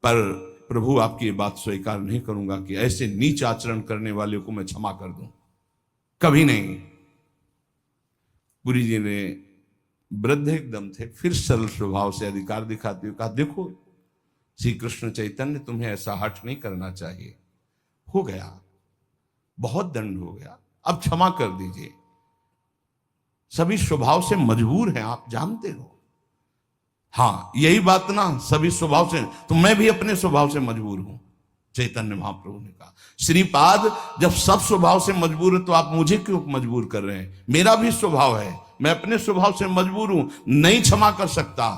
पर प्रभु आपकी ये बात स्वीकार नहीं करूंगा कि ऐसे नीच आचरण करने वाले को मैं क्षमा कर दूं, कभी नहीं। पुरी जी ने, वृद्ध एकदम थे, फिर सरल स्वभाव से अधिकार दिखाते हुए कहा, देखो श्री कृष्ण चैतन्य, तुम्हें ऐसा हठ नहीं करना चाहिए, हो गया, बहुत दंड हो गया, अब क्षमा कर दीजिए। सभी स्वभाव से मजबूर हैं, आप जानते हो। हाँ, यही बात ना, सभी स्वभाव से, तो मैं भी अपने स्वभाव से मजबूर हूं। चैतन्य महाप्रभु ने कहा, श्रीपाद जब सब स्वभाव से मजबूर है तो आप मुझे क्यों मजबूर कर रहे हैं? मेरा भी स्वभाव है, मैं अपने स्वभाव से मजबूर हूं, नहीं क्षमा कर सकता,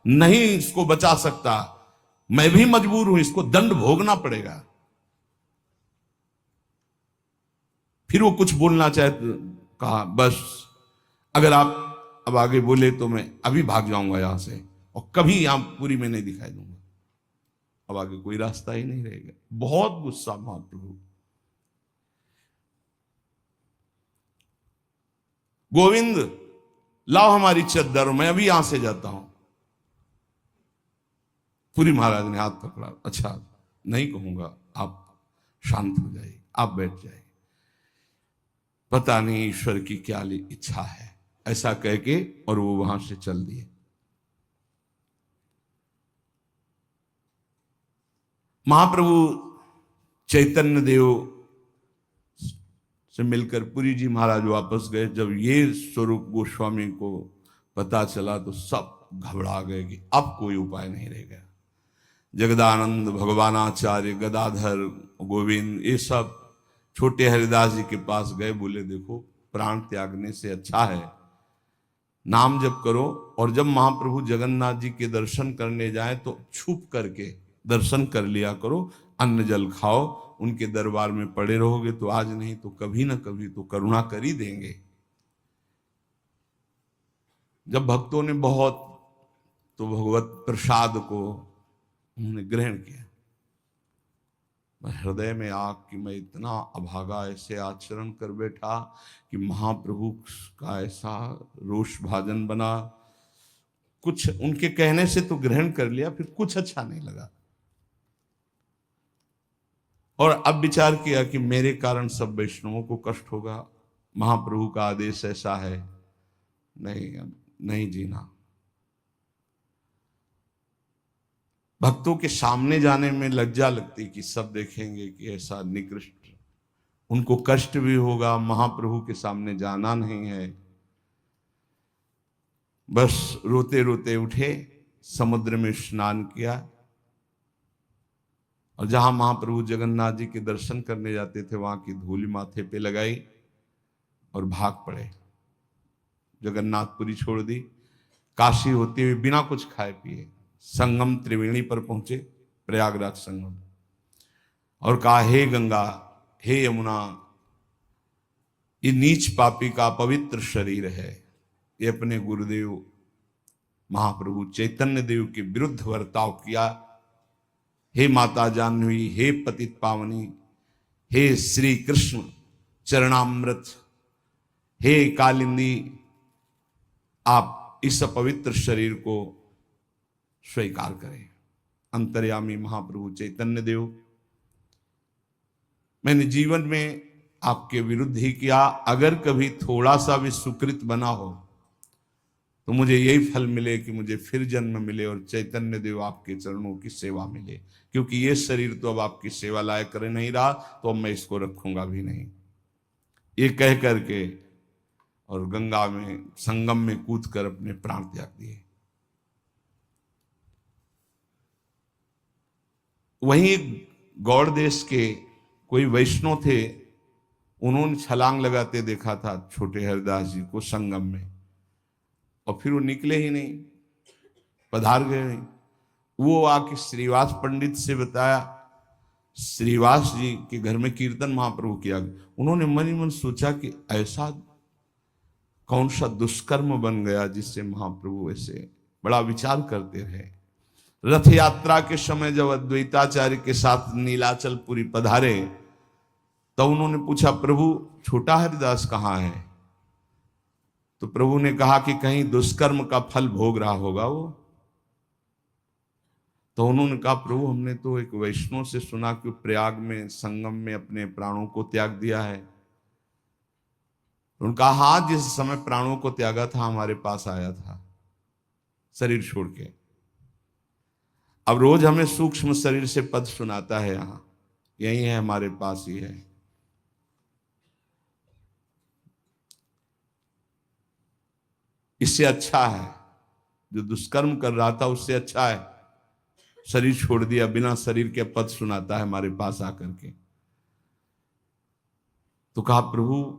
नहीं इसको बचा सकता, मैं भी मजबूर हूं, इसको दंड भोगना पड़ेगा। फिर वो कुछ बोलना चाहे तो कहा, बस अगर आप अब आगे बोले तो मैं अभी भाग जाऊंगा यहां से और कभी यहां पुरी में नहीं दिखाई दूंगा, अब आगे कोई रास्ता ही नहीं रहेगा। बहुत गुस्सा महाप्रभु। गोविंद लाओ हमारी चद्दर, मैं अभी यहां से जाता हूं। पुरी महाराज ने हाथ पकड़ा, अच्छा नहीं कहूंगा, आप शांत हो जाइए, आप बैठ जाइए, पता नहीं ईश्वर की क्या इच्छा है, ऐसा कह के और वो वहां से चल दिए। महाप्रभु चैतन्य देव से मिलकर पुरी जी महाराज वापस गए। जब ये स्वरूप गोस्वामी को पता चला तो सब घबरा गए कि अब कोई उपाय नहीं रह गया। जगदानंद, भगवानाचार्य, गदाधर, गोविंद, ये सब छोटे हरिदास जी के पास गए, बोले देखो प्राण त्यागने से अच्छा है नाम जप करो। और जब महाप्रभु जगन्नाथ जी के दर्शन करने जाए तो छुप करके दर्शन कर लिया करो, अन्न जल खाओ, उनके दरबार में पड़े रहोगे तो आज नहीं तो कभी ना कभी तो करुणा कर ही देंगे। जब भक्तों ने बहुत तो भगवत प्रसाद को उन्होंने ग्रहण किया, हृदय में आग कि मैं इतना अभागा ऐसे आचरण कर बैठा कि महाप्रभु का ऐसा रोष भाजन बना। कुछ उनके कहने से तो ग्रहण कर लिया, फिर कुछ अच्छा नहीं लगा। और अब विचार किया कि मेरे कारण सब वैष्णवों को कष्ट होगा, महाप्रभु का आदेश ऐसा है, नहीं अब नहीं जीना। भक्तों के सामने जाने में लज्जा लगती कि सब देखेंगे कि ऐसा निकृष्ट, उनको कष्ट भी होगा, महाप्रभु के सामने जाना नहीं है। बस रोते रोते उठे, समुद्र में स्नान किया, और जहां महाप्रभु जगन्नाथ जी के दर्शन करने जाते थे वहां की धूलि माथे पे लगाई और भाग पड़े। जगन्नाथपुरी छोड़ दी, काशी होते हुए बिना कुछ खाए पिए संगम त्रिवेणी पर पहुंचे, प्रयागराज संगम, और कहा हे गंगा, हे यमुना, ये नीच पापी का पवित्र शरीर है, ये अपने गुरुदेव महाप्रभु चैतन्य देव के विरुद्ध वर्ताव किया। हे माता जाह्नवी, हे पतित पावनी, हे श्री कृष्ण चरणामृत, हे कालिंदी, आप इस पवित्र शरीर को स्वीकार करें। अंतर्यामी महाप्रभु चैतन्य देव, मैंने जीवन में आपके विरुद्ध ही किया, अगर कभी थोड़ा सा भी सुकृत बना हो तो मुझे यही फल मिले कि मुझे फिर जन्म मिले और चैतन्य देव आपके चरणों की सेवा मिले, क्योंकि ये शरीर तो अब आपकी सेवा लायक कर नहीं रहा, तो अब मैं इसको रखूंगा भी नहीं। ये कह करके और गंगा में संगम में कूद कर अपने प्राण त्याग दिए। वहीं गौड़ देश के कोई वैष्णव थे, उन्होंने छलांग लगाते देखा था छोटे हरिदास जी को संगम में, और फिर वो निकले ही नहीं, पधार गए नहीं। वो आके श्रीवास पंडित से बताया, श्रीवास जी के घर में कीर्तन महाप्रभु किया। उन्होंने मन ही मन सोचा कि ऐसा कौन सा दुष्कर्म बन गया जिससे महाप्रभु ऐसे, बड़ा विचार करते रहे। रथ यात्रा के समय जब अद्वैताचार्य के साथ नीलाचलपुरी पधारे तो उन्होंने पूछा, प्रभु छोटा हरिदास कहाँ है? तो प्रभु ने कहा कि कहीं दुष्कर्म का फल भोग रहा होगा वो। तो उन्होंने कहा, प्रभु हमने तो एक वैष्णव से सुना कि प्रयाग में संगम में अपने प्राणों को त्याग दिया है। उनका हाथ जिस समय प्राणों को त्यागा था हमारे पास आया था शरीर छोड़ के, अब रोज हमें सूक्ष्म शरीर से पद सुनाता है, यहां यही है, हमारे पास ही है। इससे अच्छा है, जो दुष्कर्म कर रहा था उससे अच्छा है, शरीर छोड़ दिया, बिना शरीर के पद सुनाता है हमारे पास आकर के। तो कहा, प्रभु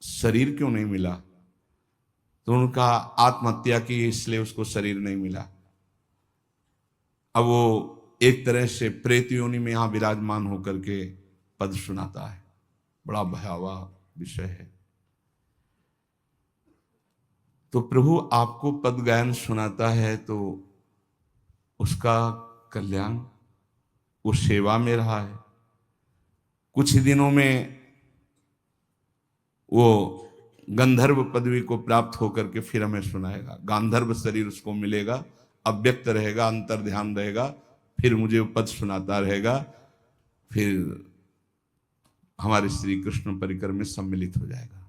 शरीर क्यों नहीं मिला? तो उनका आत्महत्या की इसलिए उसको शरीर नहीं मिला। अब वो एक तरह से प्रेत योनि में यहां विराजमान होकर के पद सुनाता है, बड़ा भयावह विषय है। तो प्रभु आपको पद गायन सुनाता है तो उसका कल्याण, वो सेवा में रहा है। कुछ ही दिनों में वो गंधर्व पदवी को प्राप्त होकर के फिर हमें सुनाएगा। गांधर्व शरीर उसको मिलेगा, अव्यक्त रहेगा, अंतर ध्यान रहेगा, फिर मुझे पद सुनाता रहेगा, फिर हमारे श्री कृष्ण परिकर में सम्मिलित हो जाएगा।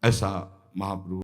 ऐसा महाप्रभु